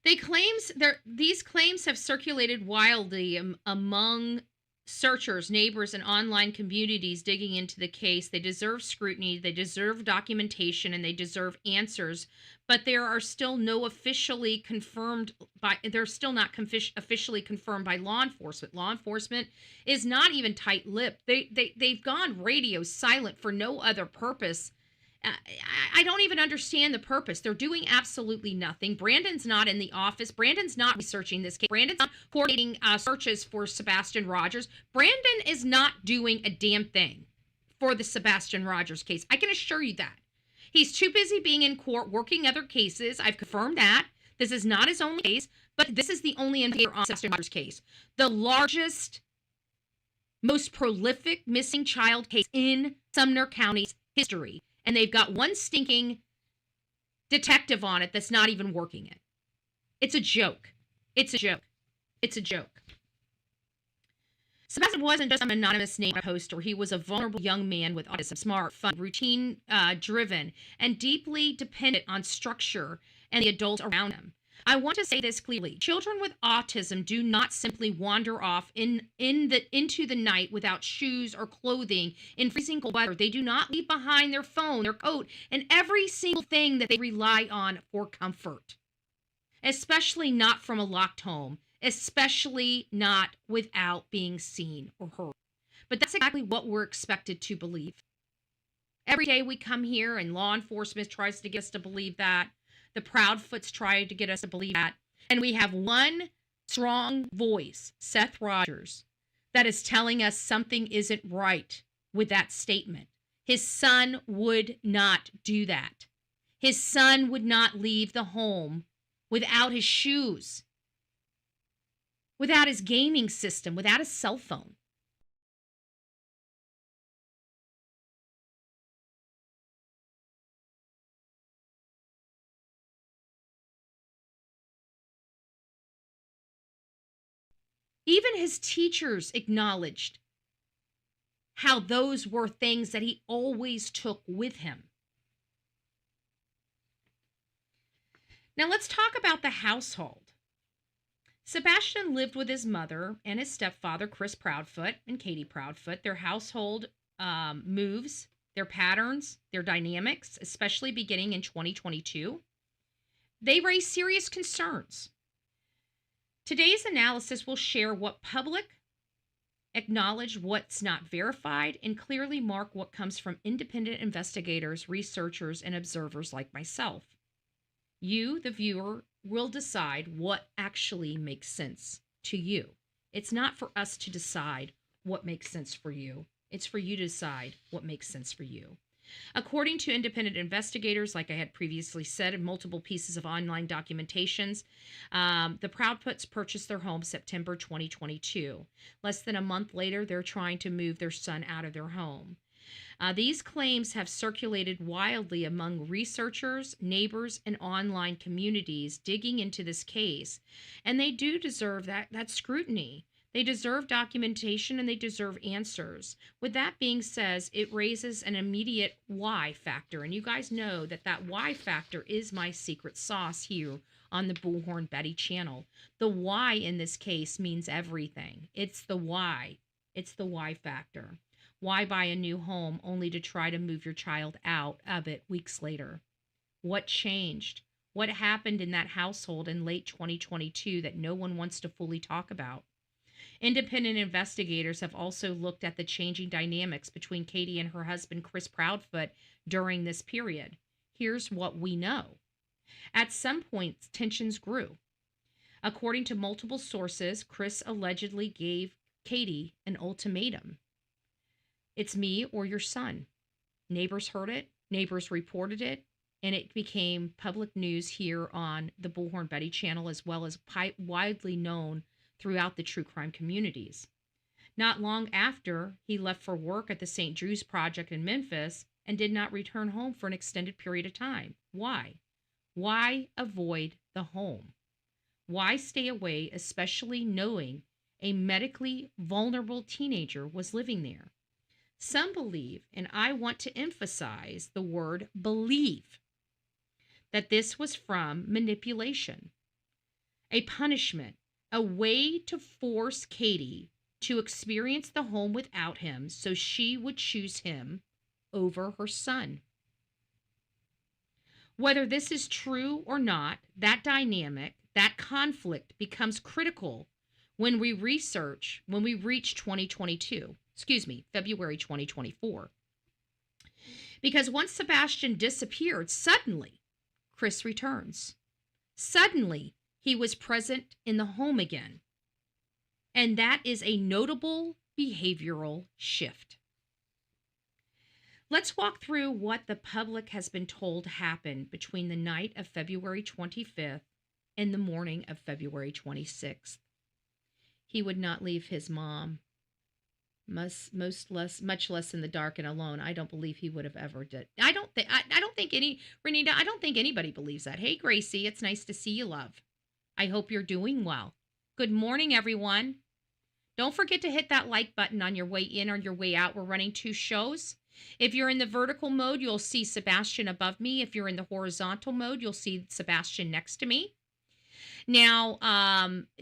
These claims have circulated wildly among searchers, neighbors, and online communities digging into the case. They deserve scrutiny, they deserve documentation, and they deserve answers. But there are still no officially confirmed by. They're still not officially confirmed by law enforcement. Law enforcement is not even tight-lipped. They've gone radio silent for no other purpose. I don't even understand the purpose. They're doing absolutely nothing. Brandon's not in the office. Brandon's not researching this case. Brandon's not coordinating searches for Sebastian Rogers. Brandon is not doing a damn thing for the Sebastian Rogers case. I can assure you that. He's too busy being in court working other cases. I've confirmed that. This is not his only case, but this is the only indicator on Sebastian Rogers' case. The largest, most prolific missing child case in Sumner County's history. And they've got one stinking detective on it that's not even working it. It's a joke. It's a joke. It's a joke. Sebastian wasn't just some anonymous name on a poster. He was a vulnerable young man with autism, smart, fun, routine driven, and deeply dependent on structure and the adults around him. I want to say this clearly. Children with autism do not simply wander off into the night without shoes or clothing in freezing cold weather. They do not leave behind their phone, their coat, and every single thing that they rely on for comfort. Especially not from a locked home. Especially not without being seen or heard. But that's exactly what we're expected to believe. Every day we come here and law enforcement tries to get us to believe that. The Proudfoots tried to get us to believe that. And we have one strong voice, Seth Rogers, that is telling us something isn't right with that statement. His son would not do that. His son would not leave the home without his shoes, without his gaming system, without his cell phone. Even his teachers acknowledged how those were things that he always took with him. Now let's talk about the household. Sebastian lived with his mother and his stepfather, Chris Proudfoot and Katie Proudfoot. Their household moves, their patterns, their dynamics, especially beginning in 2022, they raise serious concerns. Today's analysis will share what public, acknowledge what's not verified, and clearly mark what comes from independent investigators, researchers, and observers like myself. You, the viewer, will decide what actually makes sense to you. It's not for us to decide what makes sense for you. It's for you to decide what makes sense for you. According to independent investigators, like I had previously said, in multiple pieces of online documentations, the Proudfoots purchased their home September 2022. Less than a month later, they're trying to move their son out of their home. These claims have circulated wildly among researchers, neighbors, and online communities digging into this case, and they do deserve that scrutiny. They deserve documentation and they deserve answers. With that being said, it raises an immediate why factor. And you guys know that why factor is my secret sauce here on the Bullhorn Betty channel. The why in this case means everything. It's the why. It's the why factor. Why buy a new home only to try to move your child out of it weeks later? What changed? What happened in that household in late 2022 that no one wants to fully talk about? Independent investigators have also looked at the changing dynamics between Katie and her husband, Chris Proudfoot, during this period. Here's what we know. At some point, tensions grew. According to multiple sources, Chris allegedly gave Katie an ultimatum. It's me or your son. Neighbors heard it, neighbors reported it, and it became public news here on the Bullhorn Betty channel, as well as widely known throughout the true crime communities. Not long after, he left for work at the St. Drew's Project in Memphis and did not return home for an extended period of time. Why? Why avoid the home? Why stay away, especially knowing a medically vulnerable teenager was living there? Some believe, and I want to emphasize the word believe, that this was from manipulation, a punishment, a way to force Katie to experience the home without him so she would choose him over her son. Whether this is true or not, that dynamic, that conflict becomes critical when we reach 2022, February 2024. Because once Sebastian disappeared, suddenly Chris returns. Suddenly he was present in the home again. And that is a notable behavioral shift. Let's walk through what the public has been told happened between the night of February 25th and the morning of February 26th. He would not leave his mom, much less in the dark and alone. I don't believe he would have ever did. I don't think Renita, I don't think anybody believes that. Hey, Gracie, it's nice to see you, love. I hope you're doing well. Good morning, everyone. Don't forget to hit that like button on your way in or your way out. We're running 2 shows. If you're in the vertical mode, you'll see Sebastian above me. If you're in the horizontal mode, you'll see Sebastian next to me. Now,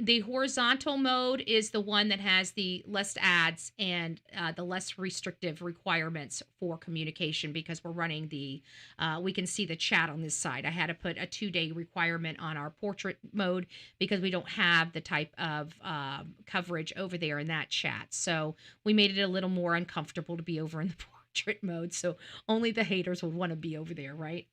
the horizontal mode is the one that has the less ads and the less restrictive requirements for communication, because we're running we can see the chat on this side. I had to put a 2-day requirement on our portrait mode because we don't have the type of coverage over there in that chat. So we made it a little more uncomfortable to be over in the portrait mode. So only the haters would want to be over there, right?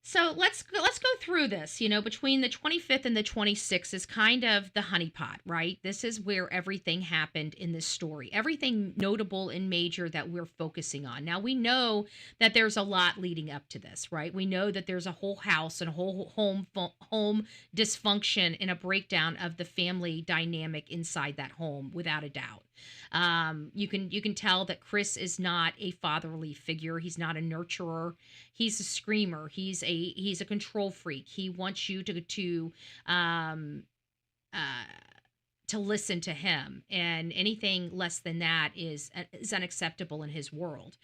So let's go through this. Between the 25th and the 26th is kind of the honeypot, right? This is where everything happened in this story. Everything notable and major that we're focusing on. Now, we know that there's a lot leading up to this, right? We know that there's a whole house and a whole home dysfunction and a breakdown of the family dynamic inside that home, without a doubt. You can tell that Chris is not a fatherly figure. He's not a nurturer. He's a screamer. He's a control freak. He wants you to listen to him, and anything less than that is unacceptable in his world.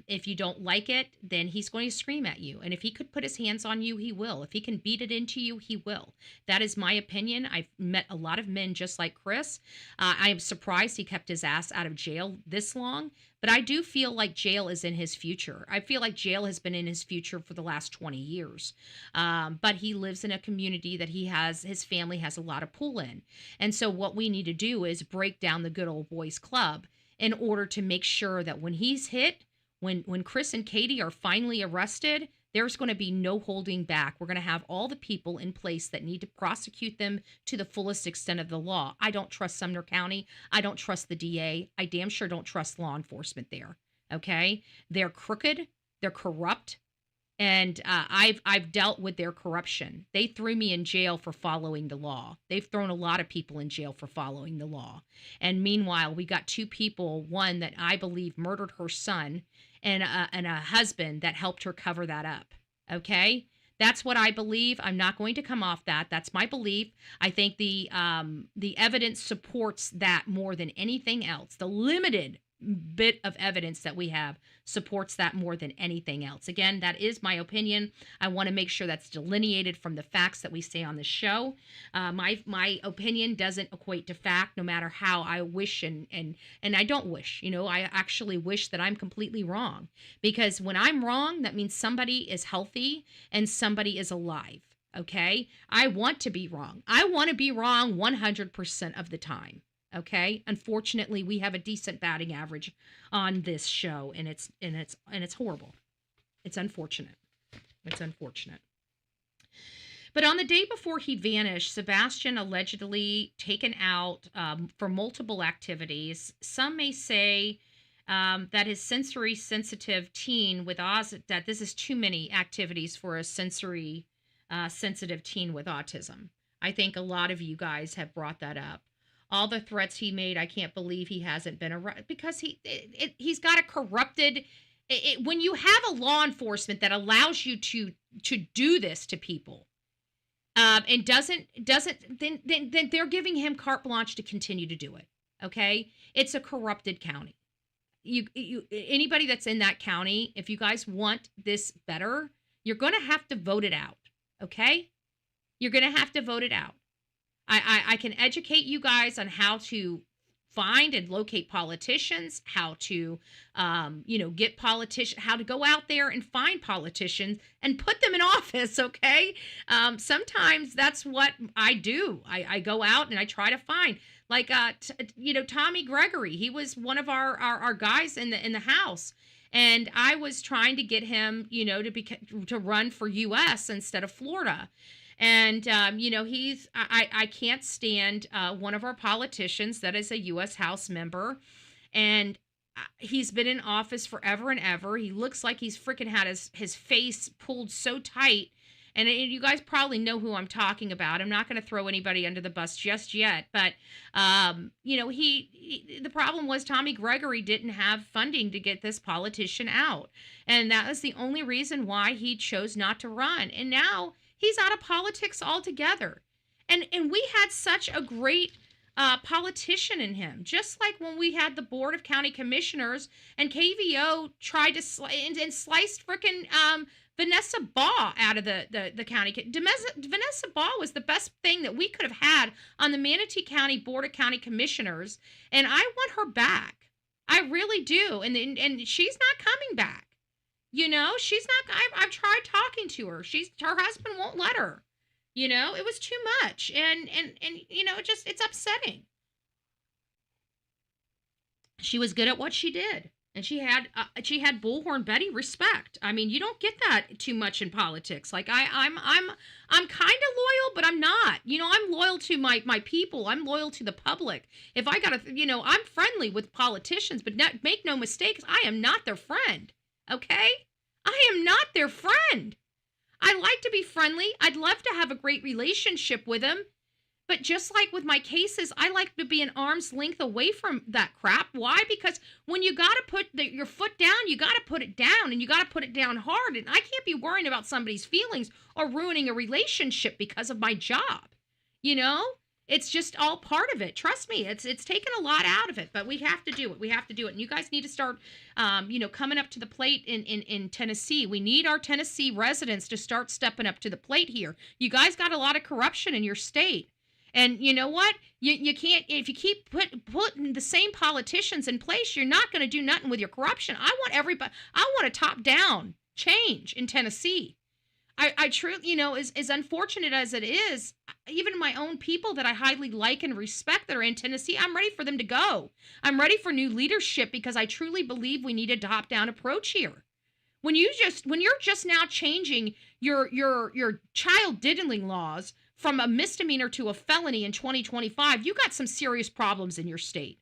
If you don't like it, then he's going to scream at you. And if he could put his hands on you, he will. If he can beat it into you, he will. That is my opinion. I've met a lot of men just like Chris. I am surprised he kept his ass out of jail this long, but I do feel like jail is in his future. I feel like jail has been in his future for the last 20 years. But he lives in a community that his family has a lot of pull in. And so what we need to do is break down the good old boys club in order to make sure that when he's hit, when Chris and Katie are finally arrested, there's going to be no holding back. We're going to have all the people in place that need to prosecute them to the fullest extent of the law. I don't trust Sumner County. I don't trust the DA. I damn sure don't trust law enforcement there. Okay? They're crooked. They're corrupt. And I've dealt with their corruption. They threw me in jail for following the law. They've thrown a lot of people in jail for following the law. And meanwhile, we got 2 people, one that I believe murdered her son, and a husband that helped her cover that up. Okay? That's what I believe. I'm not going to come off that. That's my belief. I think the evidence supports that more than anything else. The limited bit of evidence that we have supports that more than anything else. Again, that is my opinion. I want to make sure that's delineated from the facts that we say on the show. My opinion doesn't equate to fact, no matter how I wish and I don't wish. I actually wish that I'm completely wrong, because when I'm wrong, that means somebody is healthy and somebody is alive. Okay? I want to be wrong. I want to be wrong 100% of the time. Okay. Unfortunately, we have a decent batting average on this show, and it's horrible. It's unfortunate. It's unfortunate. But on the day before he vanished, Sebastian allegedly taken out for multiple activities. Some may say that his sensory sensitive teen with that this is too many activities for a sensory sensitive teen with autism. I think a lot of you guys have brought that up. All the threats he made, I can't believe he hasn't been arrested because he's got a corrupted. When you have a law enforcement that allows you to do this to people, and doesn't then they're giving him carte blanche to continue to do it. Okay, it's a corrupted county. You anybody that's in that county, if you guys want this better, you're going to have to vote it out. Okay, you're going to have to vote it out. I can educate you guys on how to find and locate politicians, how to, get politicians, how to go out there and find politicians and put them in office. Okay. Sometimes that's what I do. I go out and I try to find Tommy Gregory. He was one of our guys in the House. And I was trying to get him, to run for U.S. instead of Florida. And, I can't stand one of our politicians that is a U.S. House member. And he's been in office forever and ever. He looks like he's freaking had his face pulled so tight. And you guys probably know who I'm talking about. I'm not going to throw anybody under the bus just yet. But, the problem was Tommy Gregory didn't have funding to get this politician out. And that was the only reason why he chose not to run. And now he's out of politics altogether. And we had such a great politician in him. Just like when we had the Board of County Commissioners and KVO tried to sliced frickin' Vanessa Baugh out of the county. Vanessa Baugh was the best thing that we could have had on the Manatee County Board of County Commissioners. And I want her back. I really do. And she's not coming back. She's not, I've tried talking to her. Her husband won't let her. It was too much. And it's upsetting. She was good at what she did. And she had Bullhorn Betty respect. I mean, you don't get that too much in politics. Like I'm kind of loyal, but I'm not. I'm loyal to my people. I'm loyal to the public. If I gotta, I'm friendly with politicians, but make no mistakes, I am not their friend. Okay? I am not their friend. I like to be friendly. I'd love to have a great relationship with them. But just like with my cases, I like to be an arm's length away from that crap. Why? Because when you got to put your foot down, you got to put it down, and you got to put it down hard. And I can't be worrying about somebody's feelings or ruining a relationship because of my job. It's just all part of it. Trust me, it's taken a lot out of it, but we have to do it. We have to do it. And you guys need to start, coming up to the plate in Tennessee. We need our Tennessee residents to start stepping up to the plate here. You guys got a lot of corruption in your state. And you know what? You can't, if you keep putting the same politicians in place, you're not going to do nothing with your corruption. I want a top-down change in Tennessee. I truly, as unfortunate as it is, even my own people that I highly like and respect that are in Tennessee, I'm ready for them to go. I'm ready for new leadership because I truly believe we need a top-down approach here. When you're just now changing your child diddling laws from a misdemeanor to a felony in 2025, you got some serious problems in your state.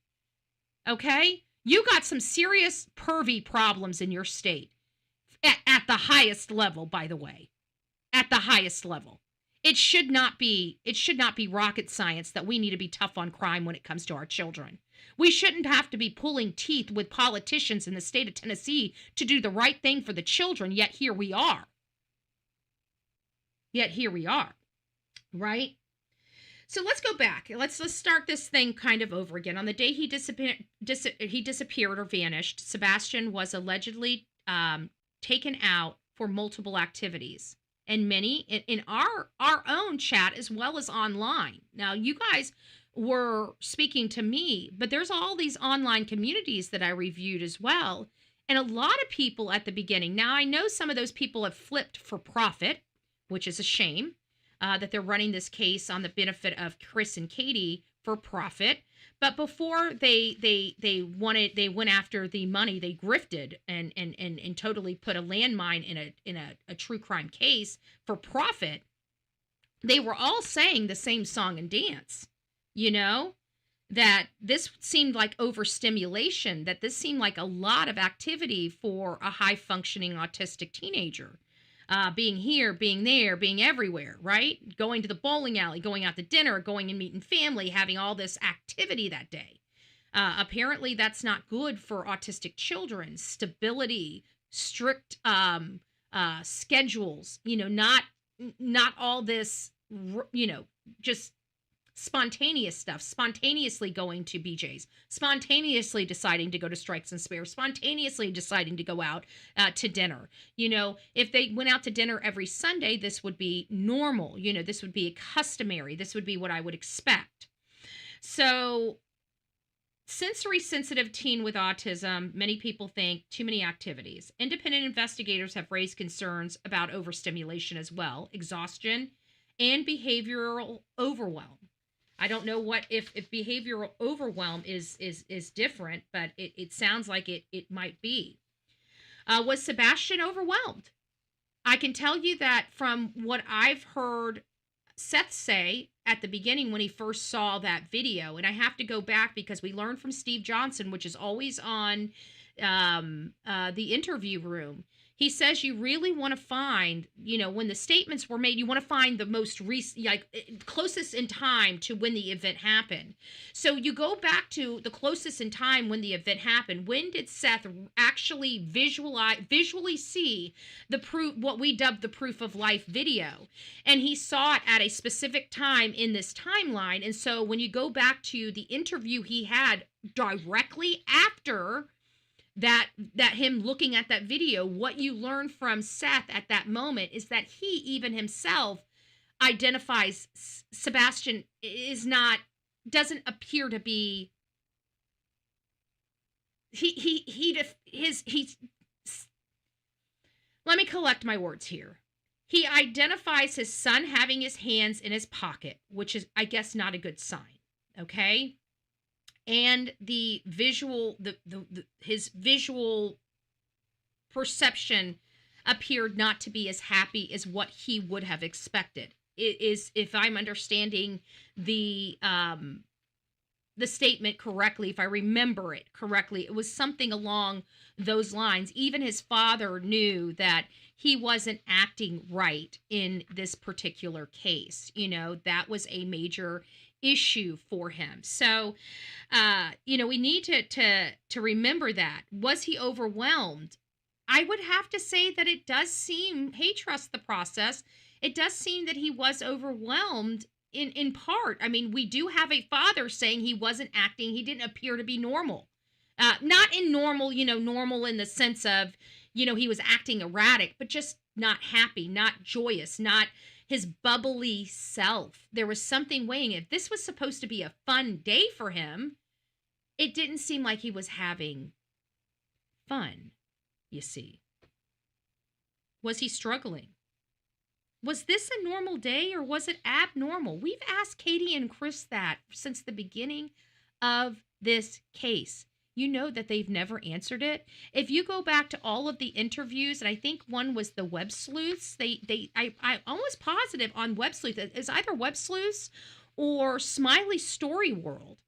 Okay? You got some serious pervy problems in your state. At the highest level, by the way. At the highest level. It should not be rocket science that we need to be tough on crime when it comes to our children. We shouldn't have to be pulling teeth with politicians in the state of Tennessee to do the right thing for the children, yet here we are. Right? So let's go back. Let's start this thing kind of over again. On the day he disappeared or vanished, Sebastian was allegedly taken out for multiple activities. And many in our own chat as well as online. Now, you guys were speaking to me, but there's all these online communities that I reviewed as well. And a lot of people at the beginning. Now, I know some of those people have flipped for profit, which is a shame. That they're running this case on the benefit of Chris and Katie for profit. But before they went after the money, they grifted and totally put a landmine in a true crime case for profit. they were all saying the same song and dance, you know, that this seemed like overstimulation, that this seemed like a lot of activity for a high functioning autistic teenager. Being here, being there, being everywhere, right? Going to the bowling alley, going out to dinner, going and meeting family, having all this activity that day. Apparently, that's not good for autistic children. Stability, strict schedules, you know, not all this, you know, just spontaneous stuff, spontaneously going to BJ's, spontaneously deciding to go to Strikes and Spare, spontaneously deciding to go out to dinner. You know, if they went out to dinner every Sunday, this would be normal. You know, this would be customary. This would be what I would expect. So, sensory sensitive teen with autism, many people think too many activities. Independent investigators have raised concerns about overstimulation as well, exhaustion, and behavioral overwhelm. I don't know what if behavioral overwhelm is different, but it sounds like it might be. Was Sebastian overwhelmed? I can tell you that from what I've heard Seth say at the beginning when he first saw that video, and I have to go back because we learned from Steve Johnson, which is always on the interview room. He says you really want to find, you know, when the statements were made, you want to find the most recent, like closest in time to when the event happened. So you go back to the closest in time when the event happened. When did Seth actually visually see the proof, what we dubbed the proof of life video? And he saw it at a specific time in this timeline. And so when you go back to the interview he had directly after that him looking at that video, what you learn from Seth at that moment is that he even himself identifies Sebastian doesn't appear to be let me collect my words here. He identifies his son having his hands in his pocket, which is, I guess, not a good sign. Okay. And the visual, his visual perception appeared not to be as happy as what he would have expected. It is, if I'm understanding the statement correctly, if I remember it correctly, it was something along those lines. Even his father knew that he wasn't acting right in this particular case. You know, that was a major issue for him. So, you know, we need to remember that. Was he overwhelmed? I would have to say that it does seem, hey, trust the process. It does seem that he was overwhelmed in part. I mean, we do have a father saying he wasn't acting, he didn't appear to be normal. Not in normal, you know, normal in the sense of, you know, he was acting erratic, but just not happy, not joyous, not his bubbly self. There was something weighing it. If this was supposed to be a fun day for him, it didn't seem like he was having fun, you see. Was he struggling? Was this a normal day or was it abnormal? We've asked Katie and Chris that since the beginning of this case. You know that they've never answered it. If you go back to all of the interviews, and I think one was the Web Sleuths, I'm almost positive on Web Sleuth, it's either Web Sleuths or Smiley Story World,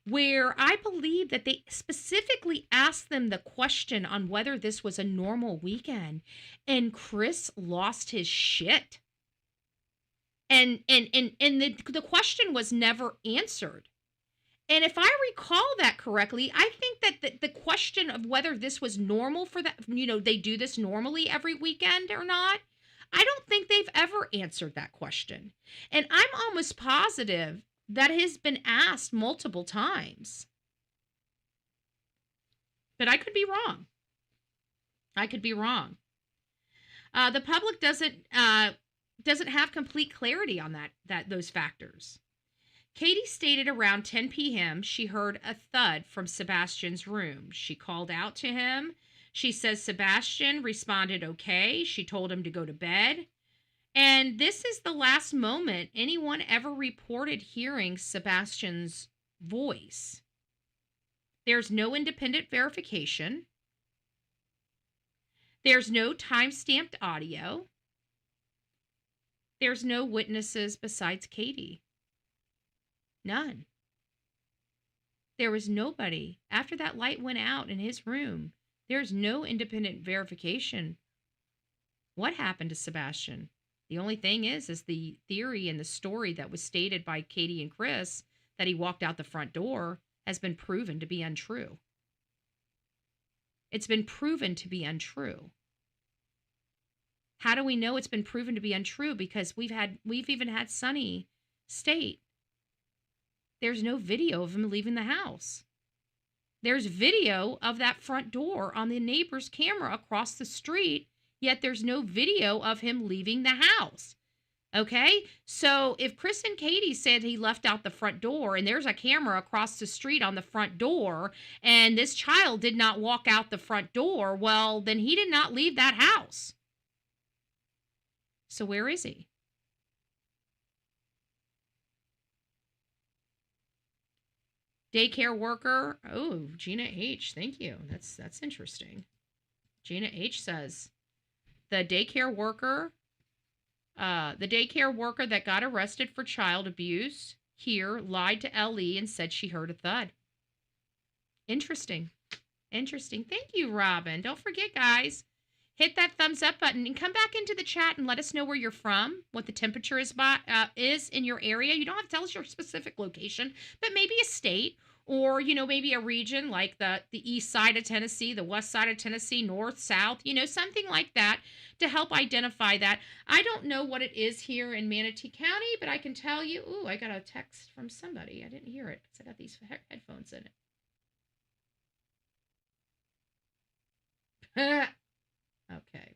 where I believe that they specifically asked them the question on whether this was a normal weekend, and Chris lost his shit. And the question was never answered. And if I recall that correctly, I think that the question of whether this was normal for that, you know, they do this normally every weekend or not, I don't think they've ever answered that question. And I'm almost positive that has been asked multiple times. But I could be wrong. I could be wrong. The public doesn't have complete clarity on those factors. Katie stated around 10 p.m. she heard a thud from Sebastian's room. She called out to him. She says Sebastian responded okay. She told him to go to bed. And this is the last moment anyone ever reported hearing Sebastian's voice. There's no independent verification. There's no time-stamped audio. there's no witnesses besides Katie. None. There was nobody. After that light went out in his room, there's no independent verification. What happened to Sebastian? The only thing is the theory and the story that was stated by Katie and Chris that he walked out the front door has been proven to be untrue. It's been proven to be untrue. How do we know it's been proven to be untrue? Because we've even had Sonny state there's no video of him leaving the house. There's video of that front door on the neighbor's camera across the street, yet there's no video of him leaving the house. Okay? So if Chris and Katie said he left out the front door and there's a camera across the street on the front door and this child did not walk out the front door, well, then he did not leave that house. So where is he? Daycare worker. Oh, Gina H. Thank you. That's interesting. Gina H. says the daycare worker that got arrested for child abuse here lied to LE and said she heard a thud. Interesting. Thank you, Robin. Don't forget, guys, hit that thumbs up button and come back into the chat and let us know where you're from, what the temperature is in your area. You don't have to tell us your specific location, but maybe a state or, maybe a region like the east side of Tennessee, the west side of Tennessee, north, south, something like that to help identify that. I don't know what it is here in Manatee County, but I can tell you, I got a text from somebody. I didn't hear it because I got these headphones in it. Okay.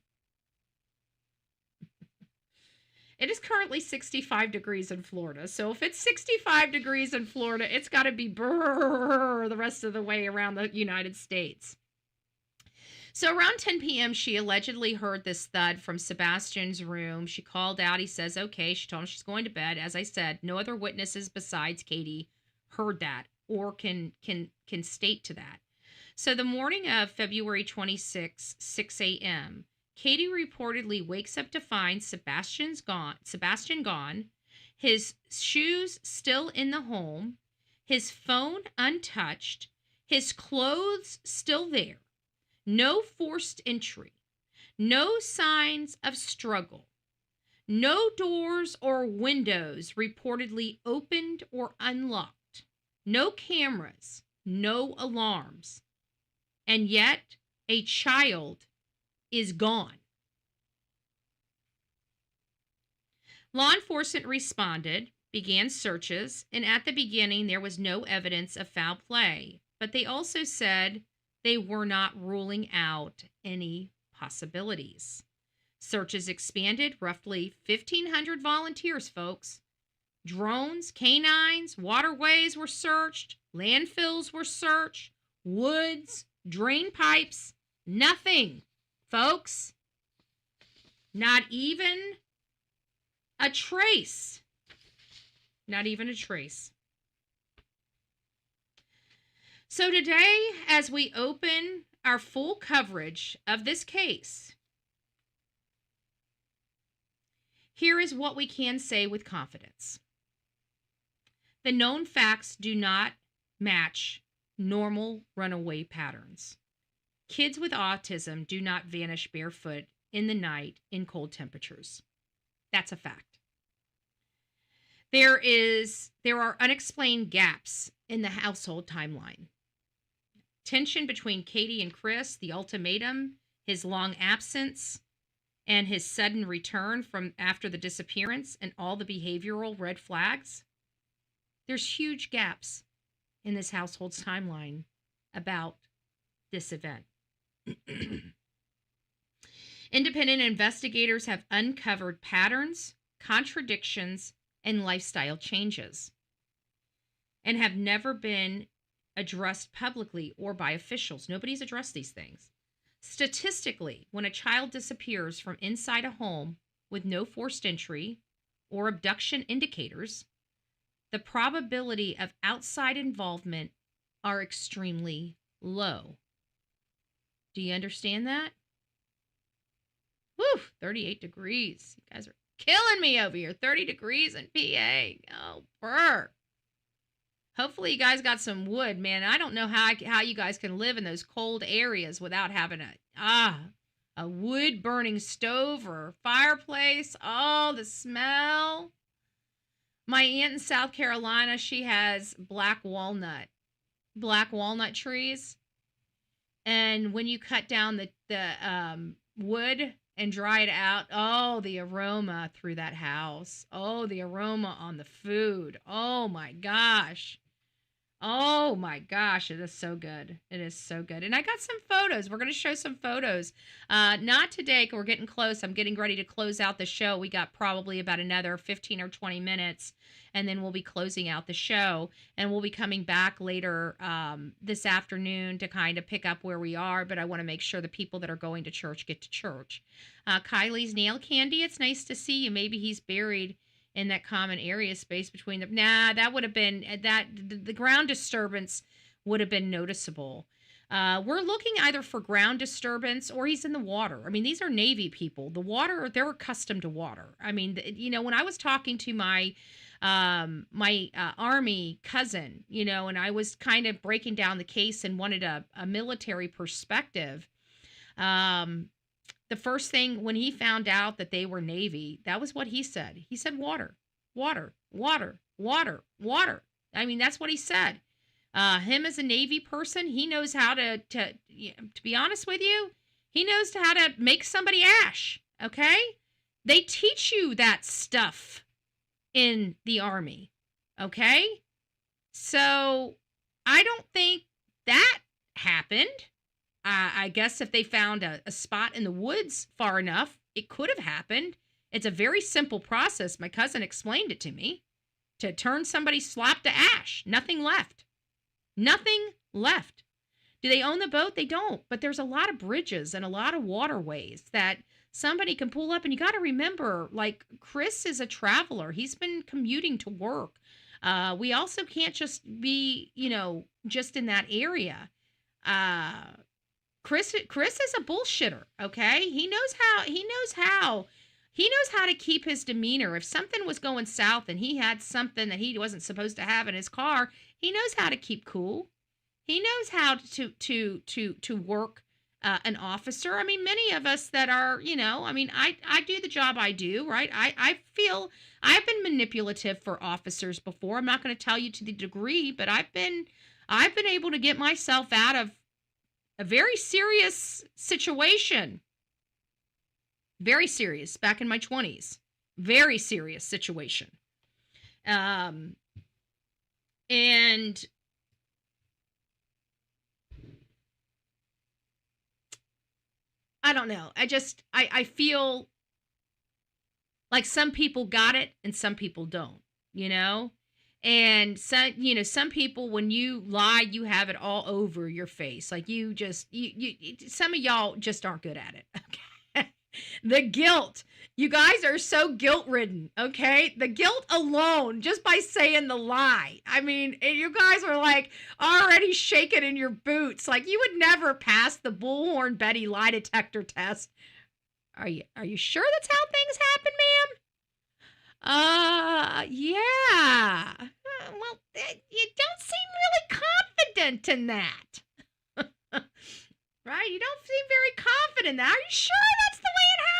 It is currently 65 degrees in Florida. So if it's 65 degrees in Florida, it's got to be brrr the rest of the way around the United States. So around 10 p.m., she allegedly heard this thud from Sebastian's room. She called out. He says, okay. She told him she's going to bed. As I said, no other witnesses besides Katie heard that or can state to that. So the morning of February 26, 6 a.m., Katie reportedly wakes up to find Sebastian gone, his shoes still in the home, his phone untouched, his clothes still there, no forced entry, no signs of struggle, no doors or windows reportedly opened or unlocked, no cameras, no alarms, and yet a child is gone. Law enforcement responded, began searches, and at the beginning there was no evidence of foul play, but they also said they were not ruling out any possibilities. Searches expanded, roughly 1,500 volunteers, folks. Drones, canines, waterways were searched, landfills were searched, woods, drain pipes, nothing. Folks, not even a trace. Not even a trace. So today, as we open our full coverage of this case, here is what we can say with confidence. The known facts do not match normal runaway patterns. Kids with autism do not vanish barefoot in the night in cold temperatures. That's a fact. There are unexplained gaps in the household timeline. Tension between Katie and Chris, the ultimatum, his long absence, and his sudden return from after the disappearance, and all the behavioral red flags. There's huge gaps in this household's timeline about this event. Independent investigators have uncovered patterns, contradictions, and lifestyle changes, and have never been addressed publicly or by officials. Nobody's addressed these things. Statistically, when a child disappears from inside a home with no forced entry or abduction indicators, the probability of outside involvement are extremely low. Do you understand that? Woo, 38 degrees. You guys are killing me over here. 30 degrees in PA. Oh, brr. Hopefully you guys got some wood, man. I don't know how you guys can live in those cold areas without having a wood burning stove or fireplace. Oh, the smell. My aunt in South Carolina, she has black walnut trees. And when you cut down the wood and dry it out, oh, the aroma through that house. Oh, the aroma on the food. Oh my gosh. Oh my gosh, it is so good. It is so good. And I got some photos. We're going to show some photos. Not today, because we're getting close. I'm getting ready to close out the show. We got probably about another 15 or 20 minutes, and then we'll be closing out the show. And we'll be coming back later this afternoon to kind of pick up where we are. But I want to make sure the people that are going to church get to church. Kylie's nail candy, it's nice to see you. Maybe he's buried in that common area space between them. Nah, that would have been, the ground disturbance would have been noticeable. We're looking either for ground disturbance or he's in the water. I mean, these are Navy people. The water, they're accustomed to water. I mean, when I was talking to my Army cousin, and I was kind of breaking down the case and wanted a military perspective, the first thing when he found out that they were Navy, that was what he said. He said water, water, water, water, water. I mean, that's what he said. Him as a Navy person, he knows how to be honest with you, he knows how to make somebody ash, okay? They teach you that stuff in the Army, okay? So I don't think that happened. I guess if they found a spot in the woods far enough, it could have happened. It's a very simple process. My cousin explained it to me. To turn somebody's slop to ash. Nothing left. Nothing left. Do they own the boat? They don't. But there's a lot of bridges and a lot of waterways that somebody can pull up. And you got to remember, like, Chris is a traveler. He's been commuting to work. We also can't just be, just in that area. Chris is a bullshitter, okay? He knows how to keep his demeanor. If something was going south and he had something that he wasn't supposed to have in his car, he knows how to keep cool. He knows how to work an officer. I mean, many of us that are, I do the job I do, right? I feel I've been manipulative for officers before. I'm not going to tell you to the degree, but I've been able to get myself out of a very serious situation. Very serious, back in my 20s. Very serious situation. And I don't know. I feel like some people got it and some people don't, And some people, when you lie, you have it all over your face. Like you some of y'all just aren't good at it. Okay. The guilt. You guys are so guilt-ridden, okay? The guilt alone, just by saying the lie. I mean, you guys are like already shaking in your boots. Like you would never pass the Bullhorn Betty lie detector test. Are you sure that's how things happen, ma'am? Yeah. Well, you don't seem really confident in that. Right? You don't seem very confident in that. Are you sure that's the way it happened?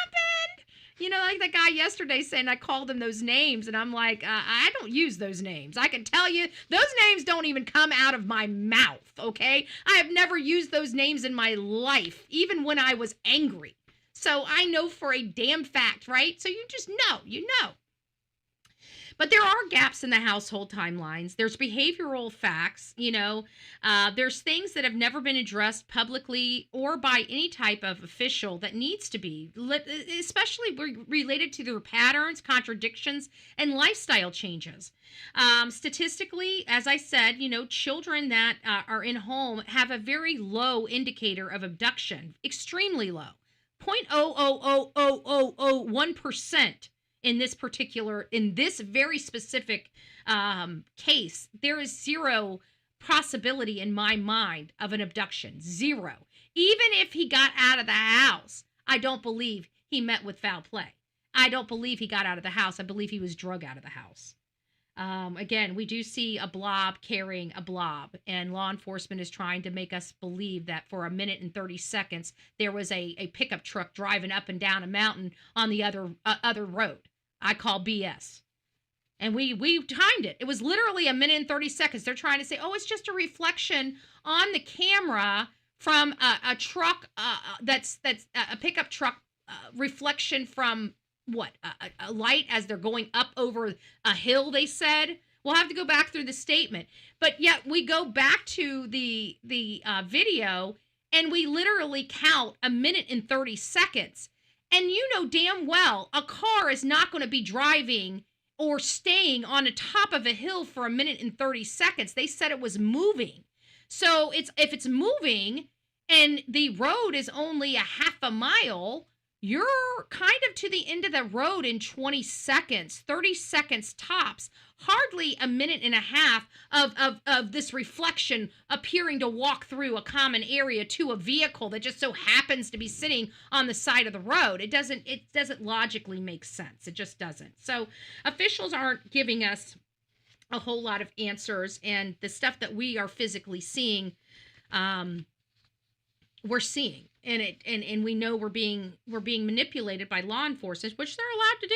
Like the guy yesterday saying I called him those names, and I'm like, I don't use those names. I can tell you, those names don't even come out of my mouth, okay? I have never used those names in my life, even when I was angry. So I know for a damn fact, right? So you just know, But there are gaps in the household timelines. There's behavioral facts, there's things that have never been addressed publicly or by any type of official that needs to be, especially related to their patterns, contradictions, and lifestyle changes. Statistically, as I said, children that are in home have a very low indicator of abduction, extremely low, 0.00001%. In this very specific case, there is zero possibility in my mind of an abduction. Zero. Even if he got out of the house, I don't believe he met with foul play. I don't believe he got out of the house. I believe he was drug out of the house. Again, we do see a blob carrying a blob, and law enforcement is trying to make us believe that for a minute and 30 seconds, there was a pickup truck driving up and down a mountain on the other road. I call BS. And we timed it. It was literally a minute and 30 seconds. They're trying to say, oh, it's just a reflection on the camera from a truck that's a pickup truck reflection from what a light as they're going up over a hill. They said we'll have to go back through the statement, but yet we go back to the video and we literally count a minute and 30 seconds. And you know damn well a car is not going to be driving or staying on the top of a hill for a minute and 30 seconds. They said it was moving. So if it's moving and the road is only a half a mile, you're kind of to the end of the road in 20 seconds, 30 seconds tops, hardly a minute and a half of this reflection appearing to walk through a common area to a vehicle that just so happens to be sitting on the side of the road. It doesn't logically make sense. It just doesn't. So officials aren't giving us a whole lot of answers, and the stuff that we are physically seeing, we're seeing. And we know we're being manipulated by law enforcement, which they're allowed to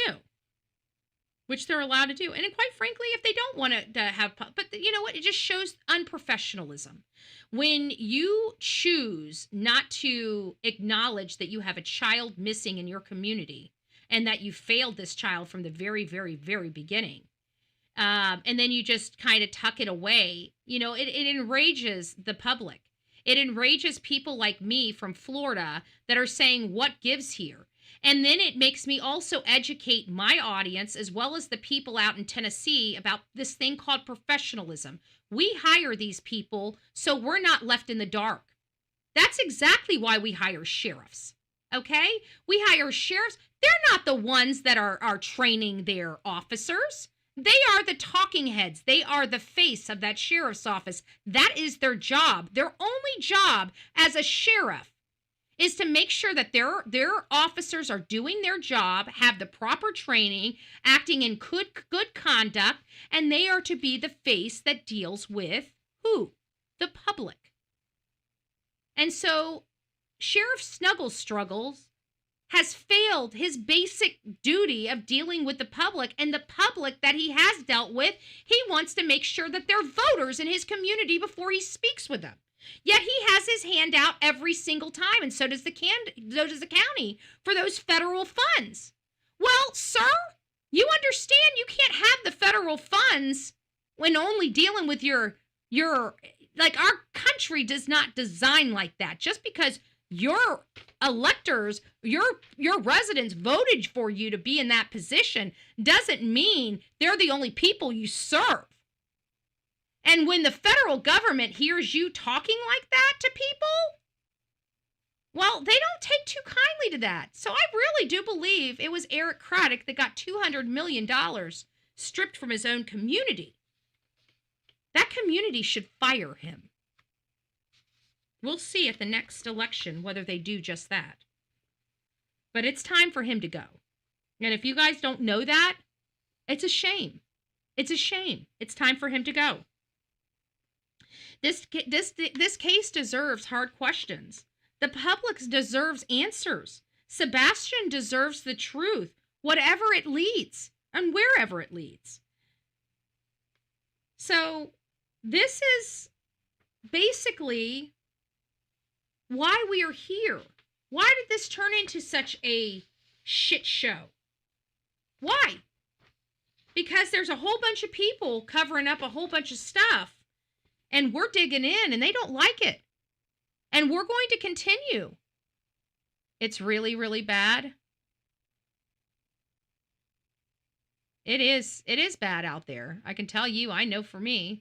do. And quite frankly, if they don't want to have, but you know what? It just shows unprofessionalism. When you choose not to acknowledge that you have a child missing in your community and that you failed this child from the very, very, very beginning, and then you just kind of tuck it away, it enrages the public. It enrages people like me from Florida that are saying, what gives here? And then it makes me also educate my audience as well as the people out in Tennessee about this thing called professionalism. We hire these people so we're not left in the dark. That's exactly why we hire sheriffs, okay? We hire sheriffs. They're not the ones that are training their officers. They are the talking heads. They are the face of that sheriff's office. That is their job. Their only job as a sheriff is to make sure that their officers are doing their job, have the proper training, acting in good conduct, and they are to be the face that deals with who? The public. And so Sheriff Struggles has failed his basic duty of dealing with the public, and the public that he has dealt with, he wants to make sure that they're voters in his community before he speaks with them. Yet he has his hand out every single time, and so does the county for those federal funds. Well, sir, you understand you can't have the federal funds when only dealing with your like our country does not design like that. Just because your electors, your residents voted for you to be in that position doesn't mean they're the only people you serve. And when the federal government hears you talking like that to people, well, they don't take too kindly to that. So I really do believe it was Eric Craddock that got $200 million stripped from his own community. That community should fire him. We'll see at the next election whether they do just that. But it's time for him to go. And if you guys don't know that, it's a shame. It's a shame. It's time for him to go. This case deserves hard questions. The public deserves answers. Sebastian deserves the truth, whatever it leads and wherever it leads. So this is basically why we are here. Why did this turn into such a shit show? Why? Because there's a whole bunch of people covering up a whole bunch of stuff, and we're digging in, and they don't like it. And we're going to continue. It's really, really bad. It is bad out there. I can tell you, I know for me.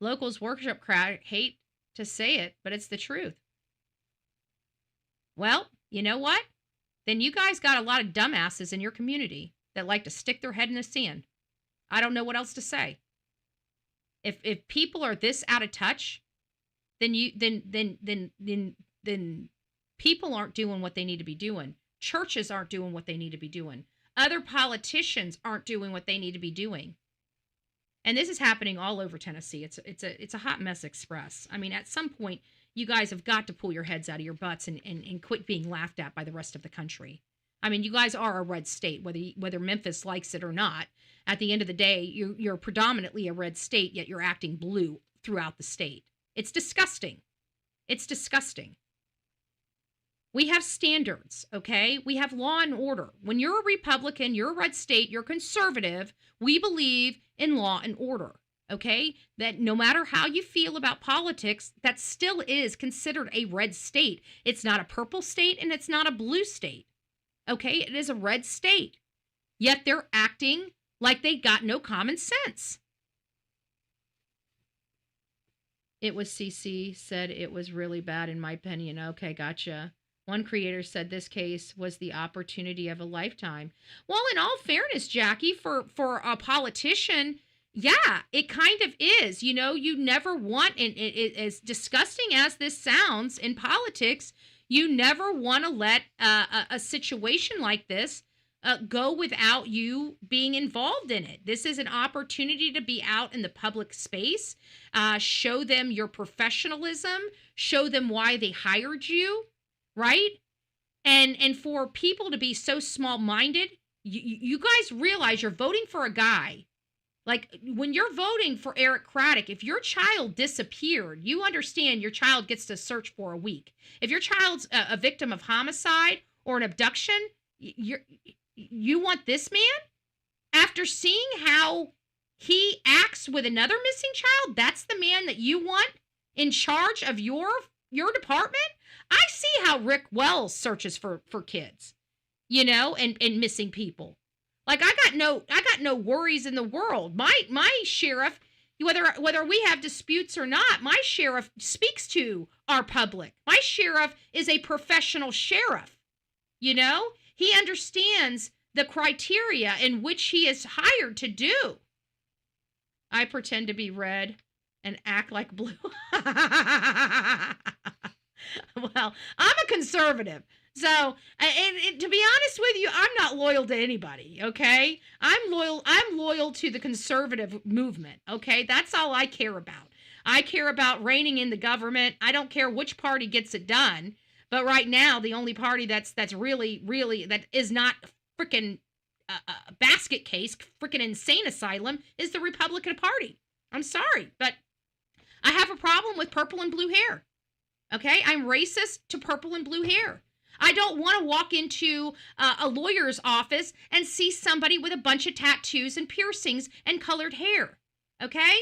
Locals worship crowd, hate to say it, but it's the truth. Well, you know what? Then you guys got a lot of dumbasses in your community that like to stick their head in the sand. I don't know what else to say. If people are this out of touch, then people aren't doing what they need to be doing. Churches aren't doing what they need to be doing. Other politicians aren't doing what they need to be doing. And this is happening all over Tennessee. It's a hot mess express. I mean, at some point, you guys have got to pull your heads out of your butts and quit being laughed at by the rest of the country. I mean, you guys are a red state, whether Memphis likes it or not. At the end of the day, you're predominantly a red state, yet you're acting blue throughout the state. It's disgusting. It's disgusting. We have standards, okay? We have law and order. When you're a Republican, you're a red state, you're conservative, we believe in law and order, okay? That no matter how you feel about politics, that still is considered a red state. It's not a purple state and it's not a blue state, okay? It is a red state. Yet they're acting like they got no common sense. It was CC said it was really bad in my opinion. Okay, gotcha. One creator said this case was the opportunity of a lifetime. Well, in all fairness, Jackie, for a politician, yeah, it kind of is. You know, you never want, and as disgusting as this sounds in politics, you never want to let a situation like this go without you being involved in it. This is an opportunity to be out in the public space, show them your professionalism, show them why they hired you, right? And for people to be so small-minded, you guys realize you're voting for a guy. Like, when you're voting for Eric Craddock, if your child disappeared, you understand your child gets to search for a week. If your child's a victim of homicide or an abduction, you want this man? After seeing how he acts with another missing child, that's the man that you want in charge of your department? I see how Rick Wells searches for kids, you know, and missing people. Like, I got no worries in the world. My sheriff, whether we have disputes or not, my sheriff speaks to our public. My sheriff is a professional sheriff, you know? He understands the criteria in which he is hired to do. I pretend to be red and act like blue. Well, I'm a conservative. So, to be honest with you, I'm not loyal to anybody, okay? I'm loyal to the conservative movement, okay? That's all I care about. I care about reigning in the government. I don't care which party gets it done. But right now, the only party that's really, that is not freaking a basket case, freaking insane asylum, is the Republican Party. I'm sorry, but I have a problem with purple and blue hair. Okay? I'm racist to purple and blue hair. I don't want to walk into a lawyer's office and see somebody with a bunch of tattoos and piercings and colored hair. Okay?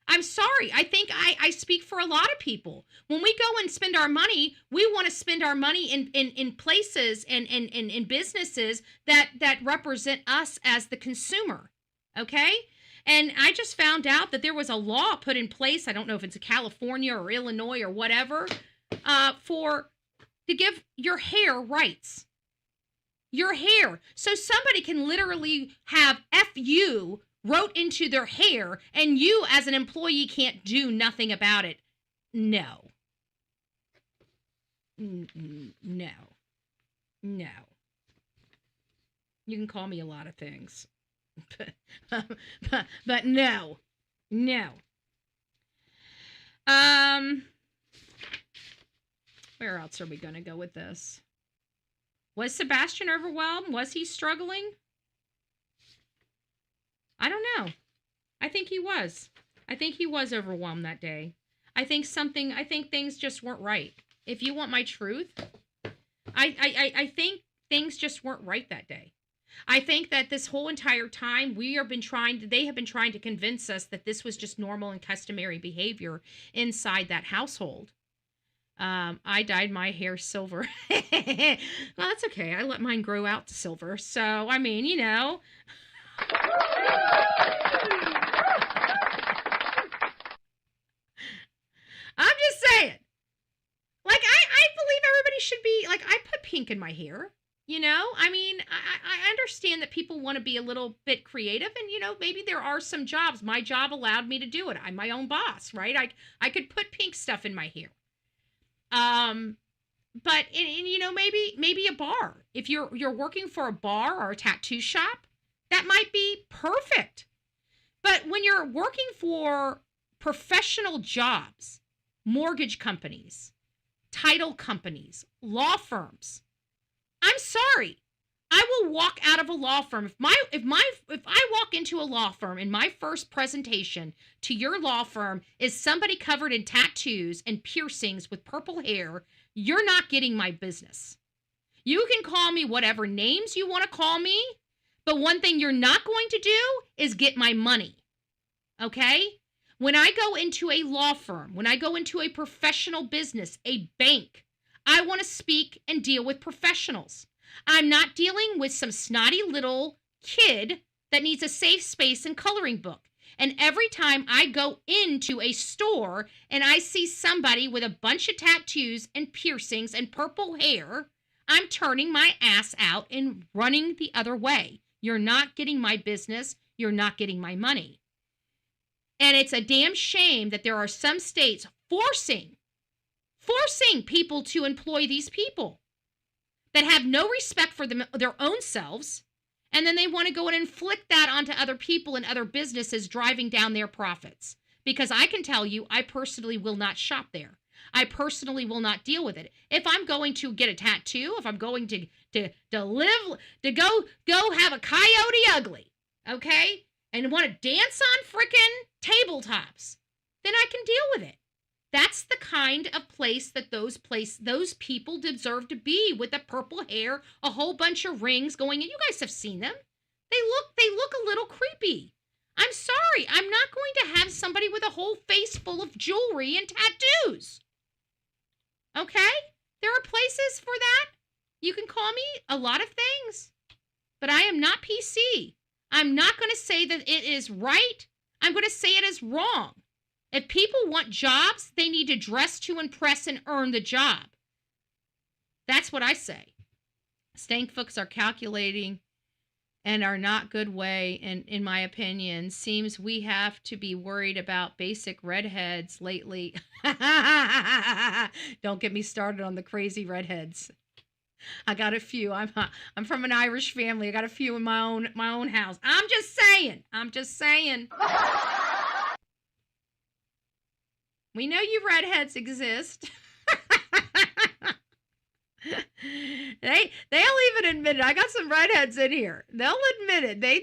I'm sorry. I think I speak for a lot of people. When we go and spend our money, we want to spend our money in places and in businesses that represent us as the consumer. Okay? And I just found out that there was a law put in place, I don't know if it's California or Illinois or whatever, to give your hair rights. Your hair. So somebody can literally have FU wrote into their hair, and you as an employee can't do nothing about it. No. No. No. You can call me a lot of things. but no. No. Where else are we going to go with this? Was Sebastian overwhelmed? Was he struggling? I don't know. I think he was. I think he was overwhelmed that day. I think things just weren't right. If you want my truth, I think things just weren't right that day. I think that this whole entire time they have been trying to convince us that this was just normal and customary behavior inside that household. I dyed my hair silver. Well, that's okay. I let mine grow out to silver. So, I mean, you know. I'm just saying. Like, I believe everybody should be, like, I put pink in my hair. You know, I mean, I understand that people want to be a little bit creative, and, you know, maybe there are some jobs. My job allowed me to do it. I'm my own boss, right? I could put pink stuff in my hair. but you know, maybe a bar. If you're working for a bar or a tattoo shop, that might be perfect. But when you're working for professional jobs, mortgage companies, title companies, law firms, I'm sorry. I will walk out of a law firm. If I walk into a law firm and my first presentation to your law firm is somebody covered in tattoos and piercings with purple hair, you're not getting my business. You can call me whatever names you want to call me, but one thing you're not going to do is get my money. Okay? When I go into a law firm, when I go into a professional business, a bank, I want to speak and deal with professionals. I'm not dealing with some snotty little kid that needs a safe space and coloring book. And every time I go into a store and I see somebody with a bunch of tattoos and piercings and purple hair, I'm turning my ass out and running the other way. You're not getting my business. You're not getting my money. And it's a damn shame that there are some states forcing people to employ these people that have no respect for their own selves, and then they want to go and inflict that onto other people and other businesses, driving down their profits. Because I can tell you, I personally will not shop there. I personally will not deal with it. If I'm going to get a tattoo, if I'm going to go have a coyote ugly, okay, and want to dance on frickin' tabletops, then I can deal with it. That's the kind of place that those people deserve to be, with the purple hair, a whole bunch of rings going in. You guys have seen them. They look a little creepy. I'm sorry. I'm not going to have somebody with a whole face full of jewelry and tattoos. Okay? There are places for that. You can call me a lot of things, but I am not PC. I'm not going to say that it is right. I'm going to say it is wrong. If people want jobs, they need to dress to impress and earn the job. That's what I say. Stank folks are calculating and are not good way, and in my opinion. Seems we have to be worried about basic redheads lately. Don't get me started on the crazy redheads. I got a few. I'm from an Irish family. I got a few in my own house. I'm just saying. We know you redheads exist. They'll even admit it. I got some redheads in here. They'll admit it. They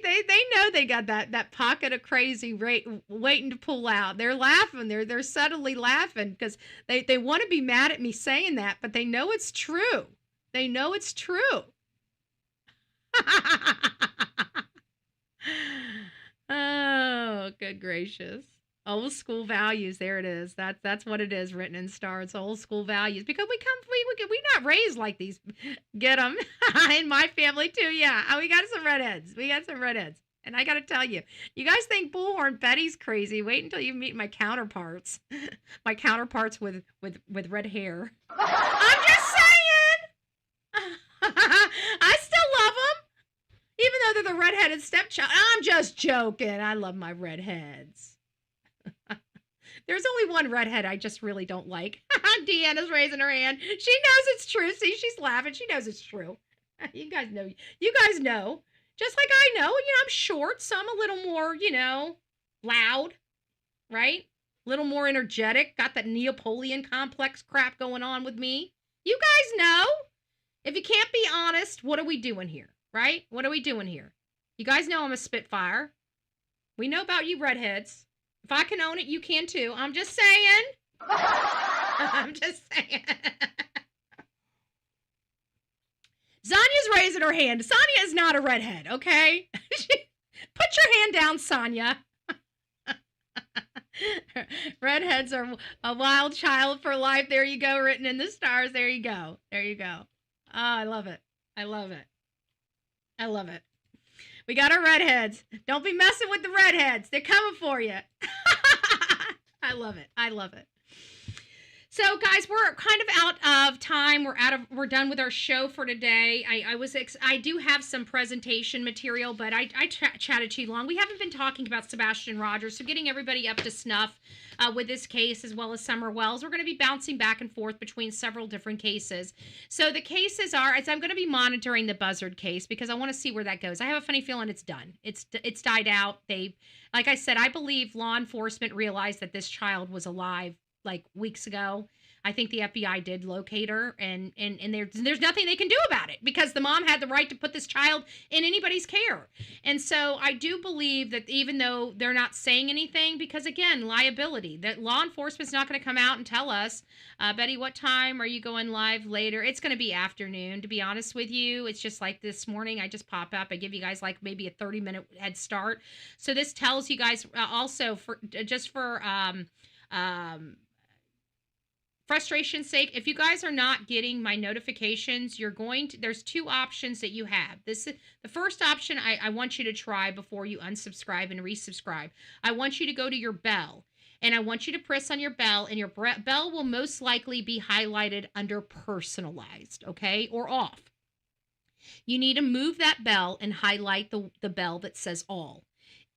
know they got that pocket of crazy waiting to pull out. They're laughing. They're subtly laughing because they want to be mad at me saying that, but they know it's true. They know it's true. Oh, good gracious. Old school values. There it is. That's what it is, written in stars. Old school values. Because we not raised like these. Get them. In my family too. Yeah. We got some redheads. And I got to tell you, you guys think Bullhorn Betty's crazy. Wait until you meet my counterparts. My counterparts with red hair. I'm just saying. I still love them. Even though they're the redheaded stepchild. I'm just joking. I love my redheads. There's only one redhead I just really don't like. Deanna's raising her hand. She knows it's true. See, she's laughing. She knows it's true. You guys know. Just like I know. I'm short, so I'm a little more, loud, right? A little more energetic. Got that Neapolitan complex crap going on with me. You guys know. If you can't be honest, what are we doing here, right? What are we doing here? You guys know I'm a Spitfire. We know about you redheads. If I can own it, you can too. I'm just saying. Sonya's raising her hand. Sonya is not a redhead, okay? Put your hand down, Sonya. Redheads are a wild child for life. There you go, written in the stars. There you go. Oh, I love it. We got our redheads. Don't be messing with the redheads. They're coming for you. I love it. So, guys, we're kind of out of time. We're done with our show for today. I do have some presentation material, but I chatted too long. We haven't been talking about Sebastian Rogers, so getting everybody up to snuff with this case, as well as Summer Wells. We're going to be bouncing back and forth between several different cases. So the cases are, as I'm going to be monitoring the Buzzard case because I want to see where that goes. I have a funny feeling it's done. It's died out. Like I said, I believe law enforcement realized that this child was alive like weeks ago. I think the FBI did locate her, and there's nothing they can do about it because the mom had the right to put this child in anybody's care. And so I do believe that even though they're not saying anything, because again, liability, that law enforcement's not going to come out and tell us, Betty, what time are you going live later? It's going to be afternoon, to be honest with you. It's just like this morning, I just pop up, I give you guys like maybe a 30-minute head start. So this tells you guys also for frustration's sake, if you guys are not getting my notifications, there's two options that you have. The first option I want you to try before you unsubscribe and resubscribe. I want you to go to your bell, and I want you to press on your bell, and your bell will most likely be highlighted under personalized, okay, or off. You need to move that bell and highlight the bell that says all.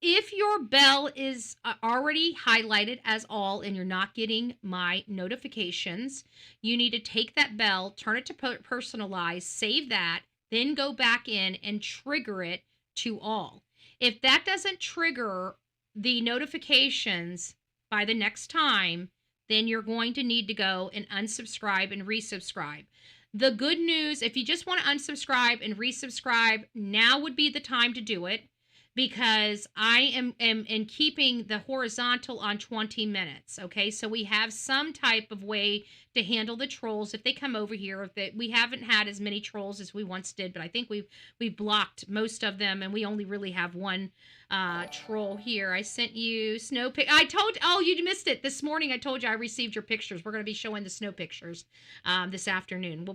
If your bell is already highlighted as all and you're not getting my notifications, you need to take that bell, turn it to personalize, save that, then go back in and trigger it to all. If that doesn't trigger the notifications by the next time, then you're going to need to go and unsubscribe and resubscribe. The good news, if you just want to unsubscribe and resubscribe, now would be the time to do it, because I am keeping the horizontal on 20 minutes, okay? So we have some type of way to handle the trolls if they come over here. We haven't had as many trolls as we once did, but I think we've blocked most of them, and we only really have one troll here. I sent you snow pic. You missed it. This morning I told you I received your pictures. We're going to be showing the snow pictures this afternoon.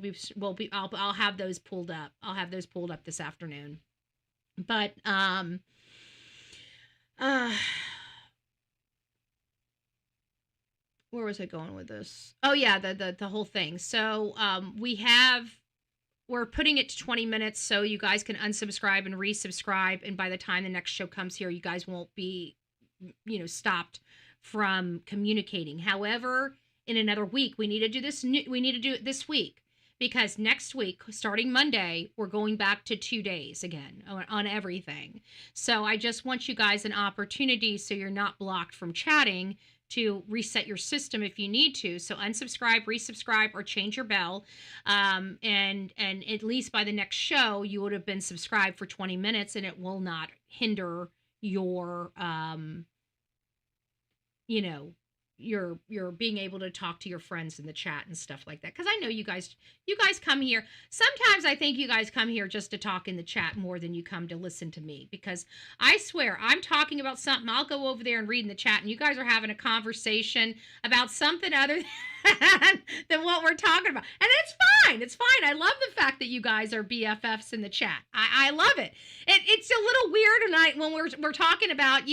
I'll have those pulled up. I'll have those pulled up this afternoon. But where was I going with this? Oh yeah, the whole thing. So we're putting it to 20 minutes so you guys can unsubscribe and resubscribe, and by the time the next show comes here, you guys won't be stopped from communicating. However, in another week, we need to do this. We need to do it this week. Because next week, starting Monday, we're going back to 2 days again on everything. So I just want you guys an opportunity so you're not blocked from chatting to reset your system if you need to. So unsubscribe, resubscribe, or change your bell. And at least by the next show, you would have been subscribed for 20 minutes, and it will not hinder your, you're being able to talk to your friends in the chat and stuff like that. Because I know you guys come here. Sometimes I think you guys come here just to talk in the chat more than you come to listen to me. Because I swear, I'm talking about something, I'll go over there and read in the chat, and you guys are having a conversation about something other than what we're talking about. And it's fine. It's fine. I love the fact that you guys are BFFs in the chat. I love it. It's a little weird tonight when we're talking about,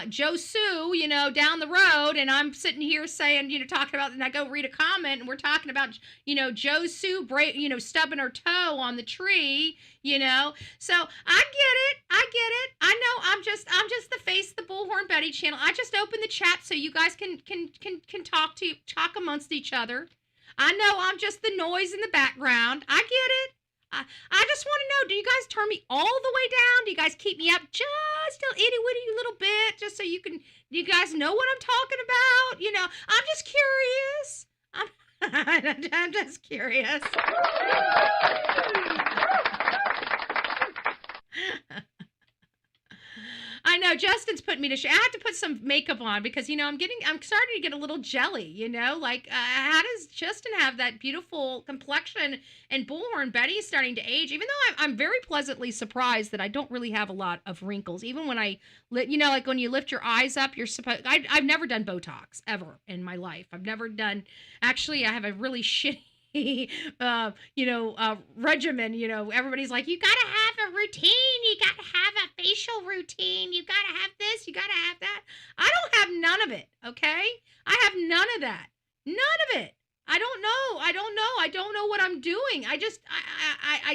Joe Sue, down the road, and I'm sitting here saying, talking about, and I go read a comment, and we're talking about, Joe Sue, stubbing her toe on the tree, So I get it. I know I'm just the face of the Bullhorn Betty channel. I just opened the chat so you guys can talk amongst each other. I know I'm just the noise in the background. I get it. I just want to know, do you guys turn me all the way down? Do you guys keep me up just a itty bitty little bit, just so you guys know what I'm talking about? I'm just curious. I'm just curious. I know Justin's putting me to shame. I have to put some makeup on because, I'm starting to get a little jelly, how does Justin have that beautiful complexion, and Bullhorn Betty is starting to age, even though I'm very pleasantly surprised that I don't really have a lot of wrinkles. Even when like when you lift your eyes up, I've never done Botox ever in my life. Actually, I have a really shitty regimen. Everybody's like, you gotta have a routine, you gotta have a facial routine, you gotta have this, you gotta have that. I don't have none of it, okay? I have none of that. None of it. I don't know. I don't know what I'm doing. I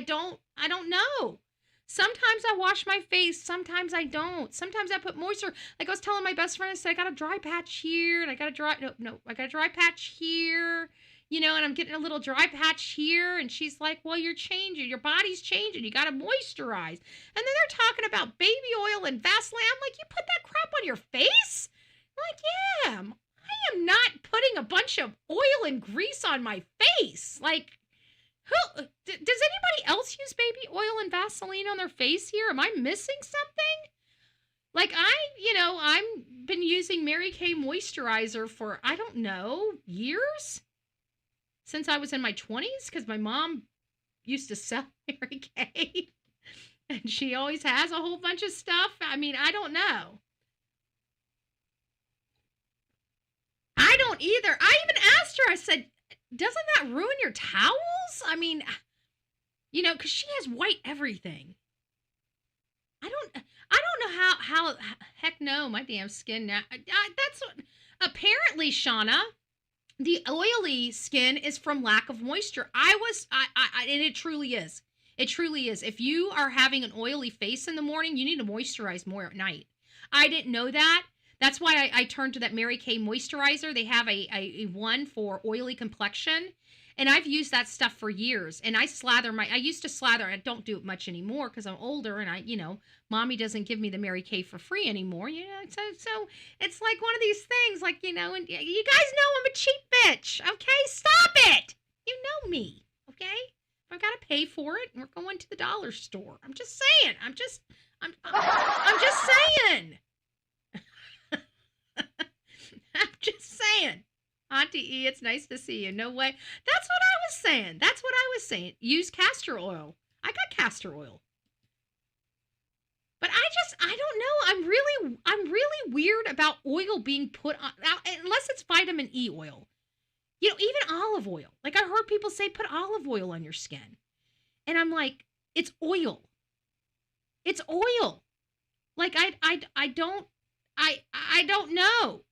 don't know. Sometimes I wash my face. Sometimes I don't. Sometimes I put moisture. Like I was telling my best friend, I said, I got a dry patch here and I got a dry, I got a dry patch here, and I'm getting a little dry patch here. And she's like, well, you're changing. Your body's changing. You got to moisturize. And then they're talking about baby oil and Vaseline. I'm like, you put that crap on your face? I'm like, yeah, I am not putting a bunch of oil and grease on my face. Like, who does anybody else use baby oil and Vaseline on their face here? Am I missing something? Like I'm been using Mary Kay moisturizer for, I don't know, years? Since I was in my 20s, because my mom used to sell Mary Kay. And she always has a whole bunch of stuff. I mean, I don't know. I don't either. I even asked her, I said, doesn't that ruin your towels? I mean, because she has white everything. I don't know how heck no, my damn skin now. That's what, apparently, Shauna, the oily skin is from lack of moisture. And it truly is. It truly is. If you are having an oily face in the morning, you need to moisturize more at night. I didn't know that. That's why I turned to that Mary Kay moisturizer. They have a one for oily complexion. And I've used that stuff for years. And I used to slather. I don't do it much anymore because I'm older and mommy doesn't give me the Mary Kay for free anymore. So it's like one of these things, like, and you guys know I'm a cheap bitch. Okay, stop it. You know me. Okay, I've got to pay for it. And we're going to the dollar store. I'm just saying. I'm just saying. I'm just saying. Auntie E, it's nice to see you. No way. That's what I was saying. Use castor oil. I got castor oil. But I don't know. I'm really weird about oil being put on, unless it's vitamin E oil. Even olive oil. Like I heard people say, put olive oil on your skin. And I'm like, it's oil. It's oil. Like I don't know.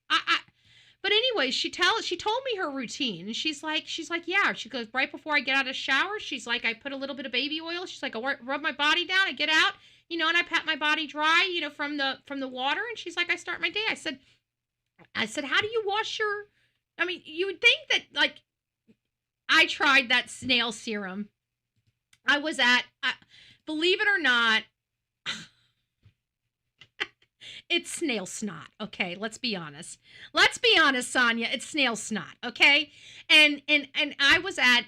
But anyway, she told me her routine, and she's like, yeah. She goes, right before I get out of the shower, she's like, I put a little bit of baby oil. She's like, I rub my body down, I get out, and I pat my body dry, from the water. And she's like, I start my day. I said, how do you wash your? I mean, you would think that, like, I tried that snail serum. Believe it or not. It's snail snot, okay? Let's be honest. Sonia. It's snail snot, okay? And I was at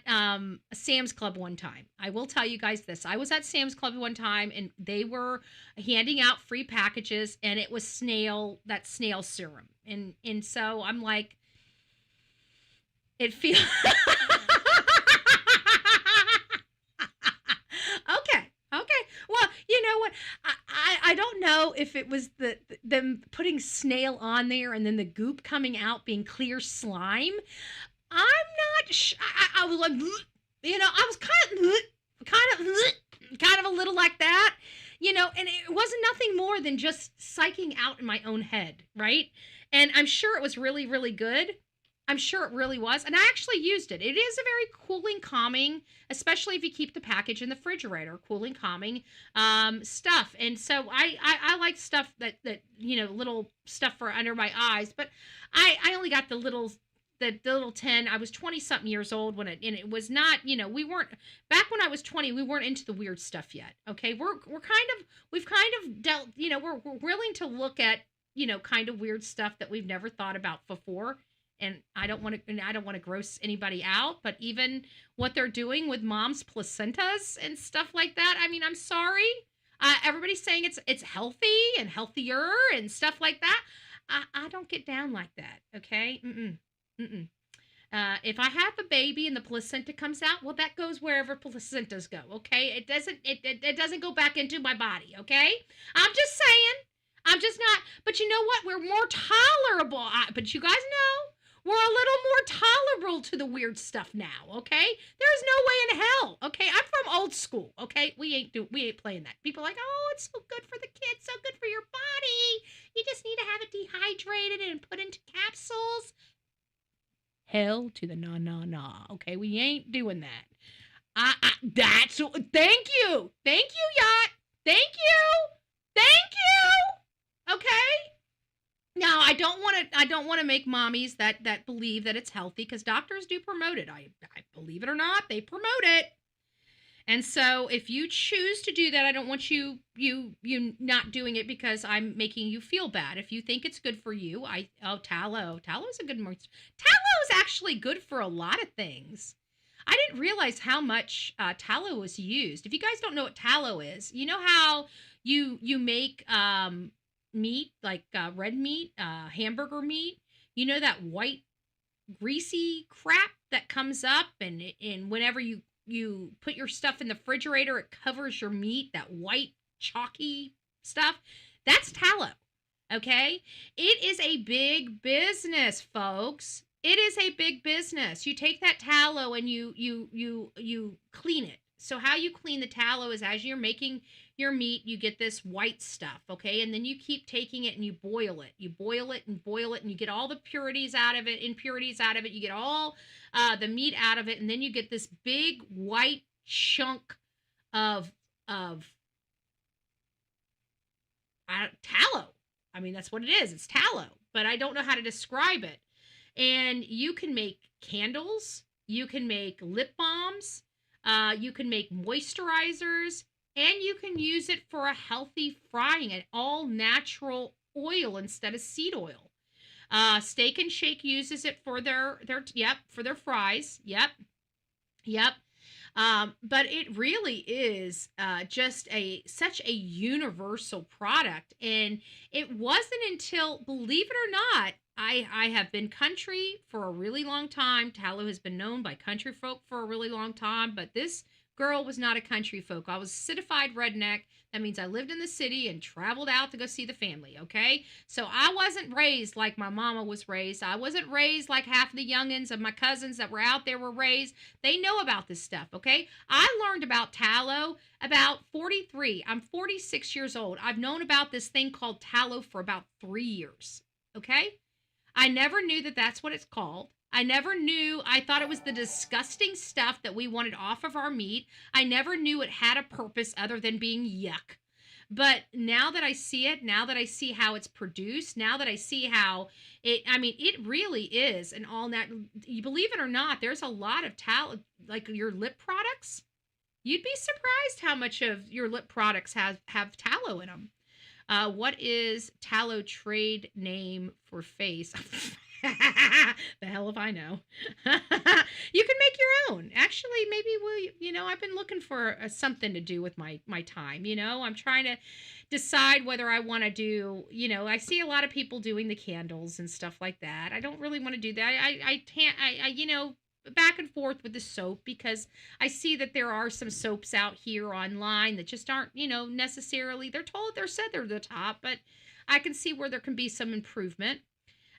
Sam's Club one time. I will tell you guys this. I was at Sam's Club one time, and they were handing out free packages, and it was that snail serum. And so I'm like, it feels... Okay. Well, you know what? I don't know if it was them putting snail on there and then the goop coming out being clear slime. I'm not sure. I was like, I was kind of a little like that, and it wasn't nothing more than just psyching out in my own head, right? And I'm sure it was really, really good. I'm sure it really was. And I actually used it. It is a very cooling, calming, especially if you keep the package in the refrigerator, cooling, calming stuff. And so I like stuff that little stuff for under my eyes. But I only got the little 10. I was 20 something years old and it was not, we weren't, back when I was 20, we weren't into the weird stuff yet. Okay. We've kind of dealt, we're willing to look at, kind of weird stuff that we've never thought about before. And I don't want to gross anybody out, but even what they're doing with mom's placentas and stuff like that. I mean, I'm sorry. Everybody's saying it's healthy and healthier and stuff like that. I don't get down like that. Okay. If I have a baby and the placenta comes out, well, that goes wherever placentas go. Okay. It doesn't go back into my body. Okay. I'm just saying. I'm just not. But you know what? We're more tolerable. But you guys know. We're a little more tolerable to the weird stuff now, okay? There's no way in hell, okay? I'm from old school, okay? We ain't playing that. People are like, oh, it's so good for the kids, so good for your body. You just need to have it dehydrated and put into capsules. Hell to the nah. Okay, we ain't doing that. Thank you, yacht. Thank you. Okay. Now, I don't want to make mommies that believe that it's healthy, because doctors do promote it. I believe it or not, they promote it. And so if you choose to do that, I don't want you not doing it because I'm making you feel bad. If you think it's good for you, tallow is a good moisture. Tallow is actually good for a lot of things. I didn't realize how much tallow was used. If you guys don't know what tallow is, you know how you make meat, like red meat, hamburger meat. You know that white greasy crap that comes up, and whenever you put your stuff in the refrigerator, it covers your meat, that white chalky stuff. That's tallow. Okay? It is a big business, folks. It is a big business. You take that tallow and you clean it. So how you clean the tallow is, as you're making your meat, you get this white stuff, okay? And then you keep taking it and you boil it. You boil it and boil it, and you get all the impurities out of it. You get all the meat out of it, and then you get this big white chunk of tallow. I mean, that's what it is. It's tallow, but I don't know how to describe it. And you can make candles, you can make lip balms, you can make moisturizers, and you can use it for a healthy frying, an all natural oil instead of seed oil. Steak and Shake uses it for their fries. Yep. But it really is just such a universal product. And it wasn't until, believe it or not, I have been country for a really long time. Tallow has been known by country folk for a really long time, but this girl was not a country folk. I was a citified redneck. That means I lived in the city and traveled out to go see the family, okay? So I wasn't raised like my mama was raised. I wasn't raised like half of the youngins of my cousins that were out there were raised. They know about this stuff, okay? I learned about tallow about 43. I'm 46 years old. I've known about this thing called tallow for about 3 years, okay? I never knew that that's what it's called. I never knew. I thought it was the disgusting stuff that we wanted off of our meat. I never knew it had a purpose other than being yuck. But now that I see it, now that I see how it's produced, now that I see how it really is an all natural. You believe it or not, there's a lot of tallow, like your lip products. You'd be surprised how much of your lip products have tallow in them. What is tallow trade name for face? The hell if I know. You can make your own. Actually, maybe I've been looking for something to do with my time. I'm trying to decide whether I want to do, I see a lot of people doing the candles and stuff like that. I don't really want to do that. I can't, back and forth with the soap, because I see that there are some soaps out here online that just aren't, necessarily, they're said they're the top, but I can see where there can be some improvement.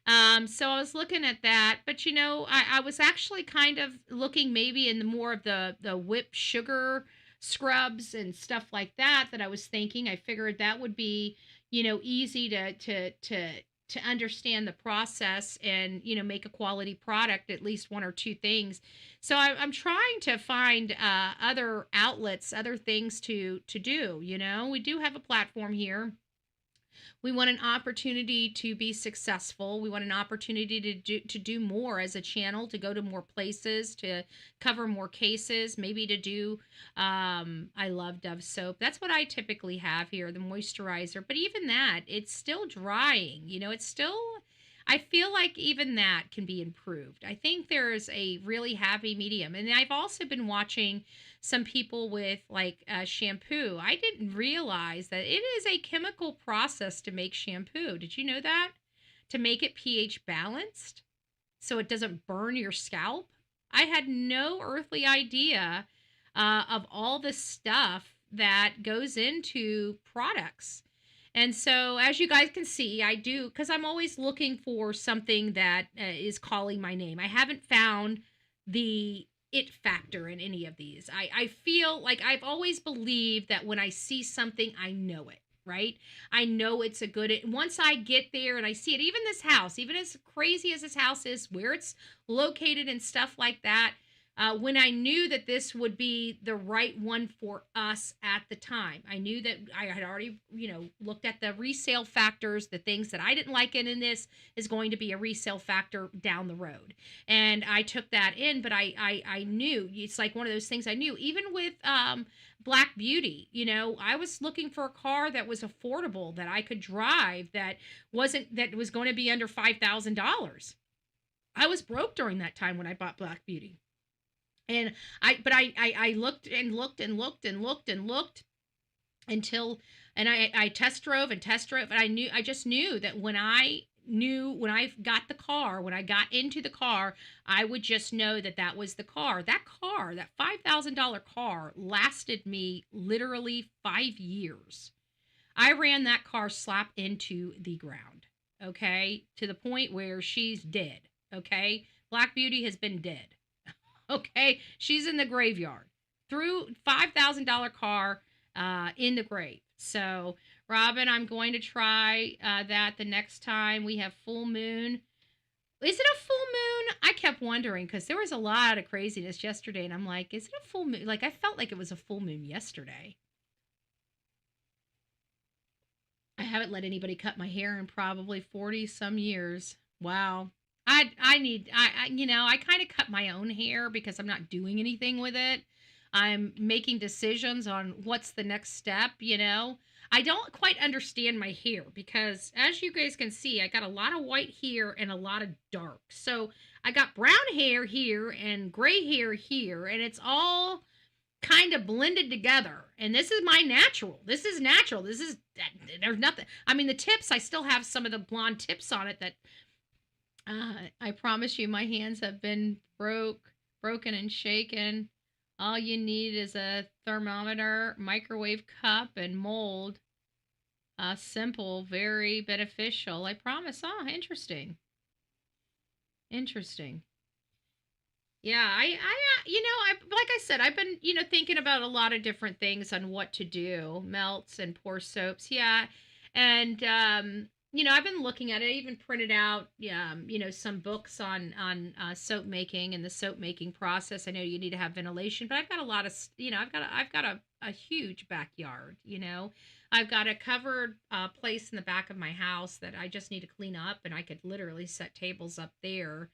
So I was looking at that, but I was actually kind of looking maybe in the more of the whipped sugar scrubs and stuff like that I was thinking. I figured that would be, easy to understand the process and, make a quality product, at least one or two things. So I'm trying to find other outlets, other things to do. We do have a platform here. We want an opportunity to be successful. We want an opportunity to do more as a channel, to go to more places, to cover more cases, maybe to do, I love Dove soap. That's what I typically have here, the moisturizer. But even that, it's still drying. I feel like even that can be improved. I think there's a really happy medium. And I've also been watching some people with shampoo. I didn't realize that it is a chemical process to make shampoo. Did you know that? To make it pH balanced so it doesn't burn your scalp. I had no earthly idea of all the stuff that goes into products. And so, as you guys can see, I do, because I'm always looking for something that is calling my name. I haven't found the it factor in any of these. I feel like I've always believed that when I see something, I know it. right? I know it's a good, once I get there and I see it, even this house, even as crazy as this house is, where it's located and stuff like that, when I knew that this would be the right one for us at the time, I knew that I had already, looked at the resale factors, the things that I didn't like in this is going to be a resale factor down the road. And I took that in, but I knew, it's like one of those things I knew, even with, Black Beauty, I was looking for a car that was affordable, that I could drive, that was going to be under $5,000. I was broke during that time when I bought Black Beauty. And I looked and looked and looked and looked and looked until, and I test drove and I just knew that when I got the car, when I got into the car, I would just know that was the car. That $5,000 car lasted me literally 5 years. I ran that car slap into the ground, okay? To the point where she's dead, okay? Black Beauty has been dead. Okay, she's in the graveyard. Threw $5,000 car in the grave. So, Robin, I'm going to try that the next time we have full moon. Is it a full moon? I kept wondering because there was a lot of craziness yesterday, and I'm like, is it a full moon? Like, I felt like it was a full moon yesterday. I haven't let anybody cut my hair in probably 40 some years. Wow. I kind of cut my own hair because I'm not doing anything with it. I'm making decisions on what's the next step, I don't quite understand my hair because as you guys can see, I got a lot of white here and a lot of dark. So I got brown hair here and gray hair here, and it's all kind of blended together. And this is my natural. This is natural. There's nothing. I mean, the tips, I still have some of the blonde tips on it that, I promise you, my hands have been broken and shaken. All you need is a thermometer, microwave cup, and mold. Simple, very beneficial. I promise. Oh, interesting. Interesting. Yeah, like I said, I've been, thinking about a lot of different things on what to do, melts and pour soaps. Yeah. And, I've been looking at it. I even printed out, some books on soap making and the soap making process. I know you need to have ventilation, but I've got a lot of, I've got a huge backyard. I've got a covered place in the back of my house that I just need to clean up, and I could literally set tables up there.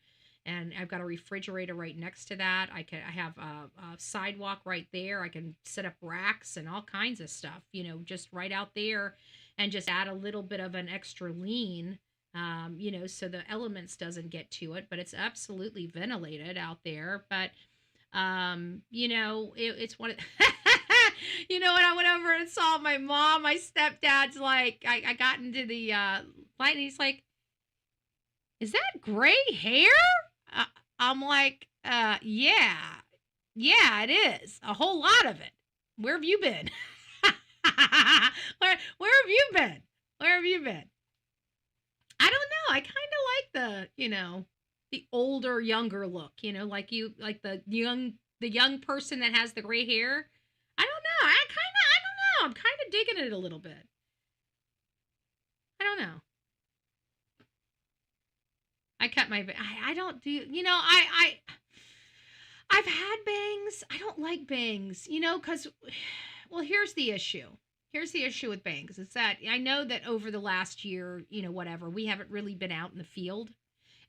And I've got a refrigerator right next to that. I have a sidewalk right there. I can set up racks and all kinds of stuff, just right out there, and just add a little bit of an extra lean, so the elements doesn't get to it, but it's absolutely ventilated out there. But, it's one of, when I went over and saw my mom, my stepdad's like, I got into the light, and he's like, is that gray hair? I'm like, yeah, it is. A whole lot of it. Where have you been? Where have you been? Where have you been? I don't know. I kind of like the older, younger look, like the young person that has the gray hair. I don't know. I don't know. I'm kind of digging it a little bit. I don't know. I cut my, I don't do, I've had bangs. I don't like bangs, because, well, here's the issue. Here's the issue with bangs. It's that I know that over the last year, whatever, we haven't really been out in the field.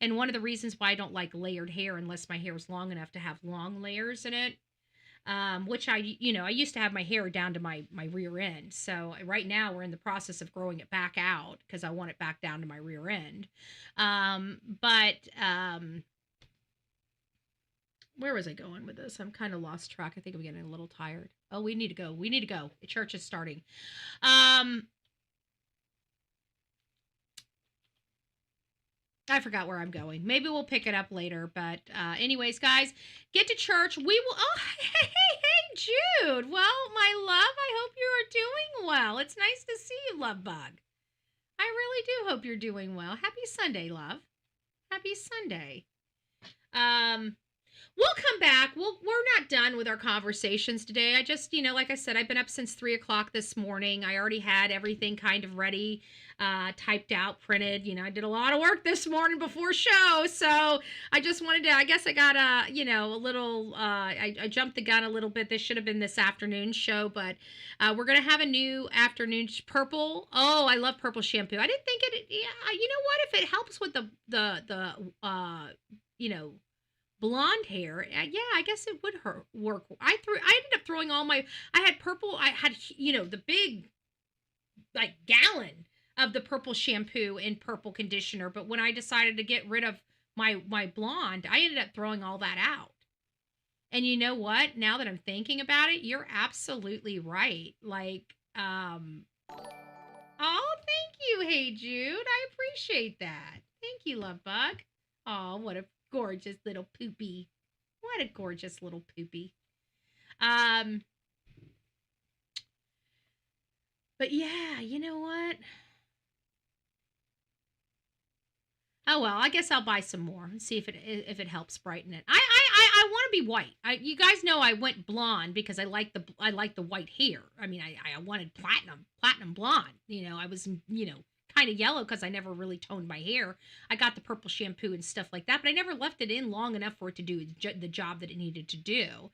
And one of the reasons why I don't like layered hair unless my hair is long enough to have long layers in it, which I used to have my hair down to my rear end. So right now we're in the process of growing it back out because I want it back down to my rear end. Where was I going with this? I'm kind of lost track. I think I'm getting a little tired. Oh, we need to go. The church is starting. I forgot where I'm going. Maybe we'll pick it up later. But anyways, guys, get to church. We will. Oh, hey, Jude. Well, my love, I hope you are doing well. It's nice to see you, love bug. I really do hope you're doing well. Happy Sunday, love. Happy Sunday. We'll come back. We're not done with our conversations today. I just, like I said, I've been up since 3:00 this morning. I already had everything kind of ready, typed out, printed. I did a lot of work this morning before show. So I just wanted to, I guess I got a little, I jumped the gun a little bit. This should have been this afternoon show, but we're going to have a new afternoon purple. Oh, I love purple shampoo. I didn't think it, yeah, you know what? If it helps with the blonde hair, yeah, I guess it would work. I ended up throwing I had purple, I had, the big, like, gallon of the purple shampoo and purple conditioner, but when I decided to get rid of my blonde, I ended up throwing all that out. And you know what? Now that I'm thinking about it, you're absolutely right. Like, oh, thank you, Hey Jude. I appreciate that. Thank you, Love Bug. Oh, what a gorgeous little poopy. What a gorgeous little poopy. But yeah, you know what? Oh well, I guess I'll buy some more and see if it helps brighten it. I want to be white. You guys know I went blonde because I like the white hair. I mean, I wanted platinum blonde. I was kind of yellow because I never really toned my hair. I got the purple shampoo and stuff like that, but I never left it in long enough for it to do the job that it needed to do.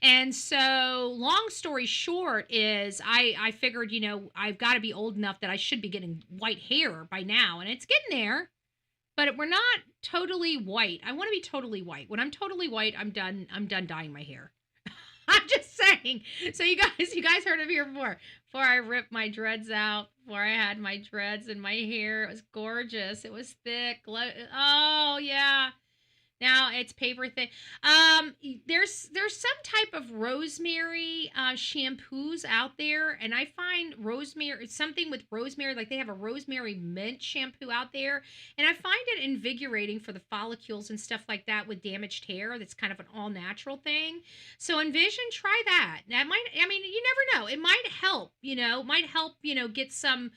And so, long story short is I figured, I've got to be old enough that I should be getting white hair by now, and it's getting there. But we're not totally white. I want to be totally white. When I'm totally white, I'm done dyeing my hair. I'm just saying. So you guys heard of here before I ripped my dreads out, before I had my dreads in my hair. It was gorgeous. It was thick. Oh yeah. Now it's paper thin. There's some type of rosemary shampoos out there, and I find rosemary, something with rosemary, like they have a rosemary mint shampoo out there, and I find it invigorating for the follicles and stuff like that with damaged hair. That's kind of an all natural thing. So envision, try that. That might, I mean, you never know. It might help. Get some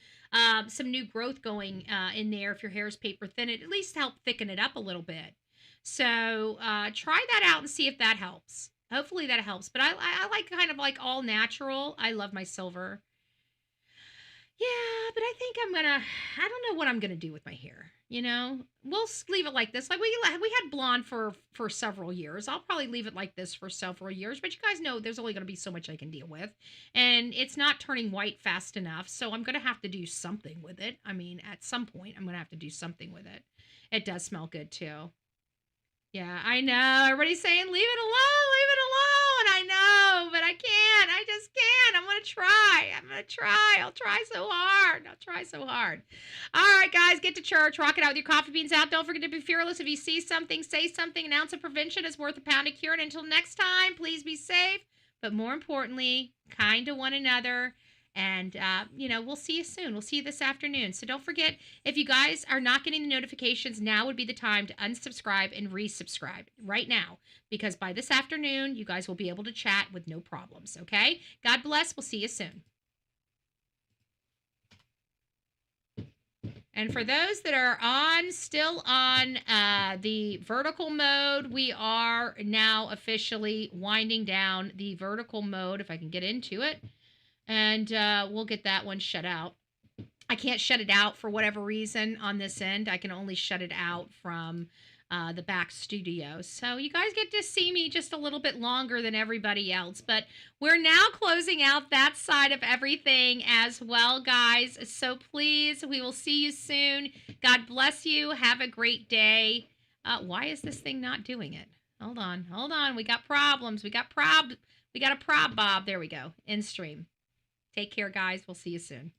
new growth going in there if your hair is paper thin. It at least help thicken it up a little bit. So try that out and see if that helps. Hopefully that helps. But I like kind of like all natural. I love my silver. Yeah, but I think I don't know what I'm gonna do with my hair. We'll leave it like this. Like we had blonde for several years. I'll probably leave it like this for several years. But you guys know there's only gonna be so much I can deal with, and it's not turning white fast enough. So I'm gonna have to do something with it. I mean, at some point I'm gonna have to do something with it. It does smell good too. Yeah, I know. Everybody's saying, leave it alone. I know, but I can't. I just can't. I'm going to try. I'll try so hard. All right, guys, get to church. Rock it out with your coffee beans out. Don't forget to be fearless. If you see something, say something. An ounce of prevention is worth a pound of cure. And until next time, please be safe. But more importantly, kind to one another. And, we'll see you soon. We'll see you this afternoon. So don't forget, if you guys are not getting the notifications, now would be the time to unsubscribe and resubscribe right now. Because by this afternoon, you guys will be able to chat with no problems. Okay? God bless. We'll see you soon. And for those that are still on the vertical mode, we are now officially winding down the vertical mode, if I can get into it. And we'll get that one shut out. I can't shut it out for whatever reason on this end. I can only shut it out from the back studio. So you guys get to see me just a little bit longer than everybody else. But we're now closing out that side of everything as well, guys. So please, we will see you soon. God bless you. Have a great day. Why is this thing not doing it? Hold on. We got problems. We got a prob, Bob. There we go. End stream. Take care, guys. We'll see you soon.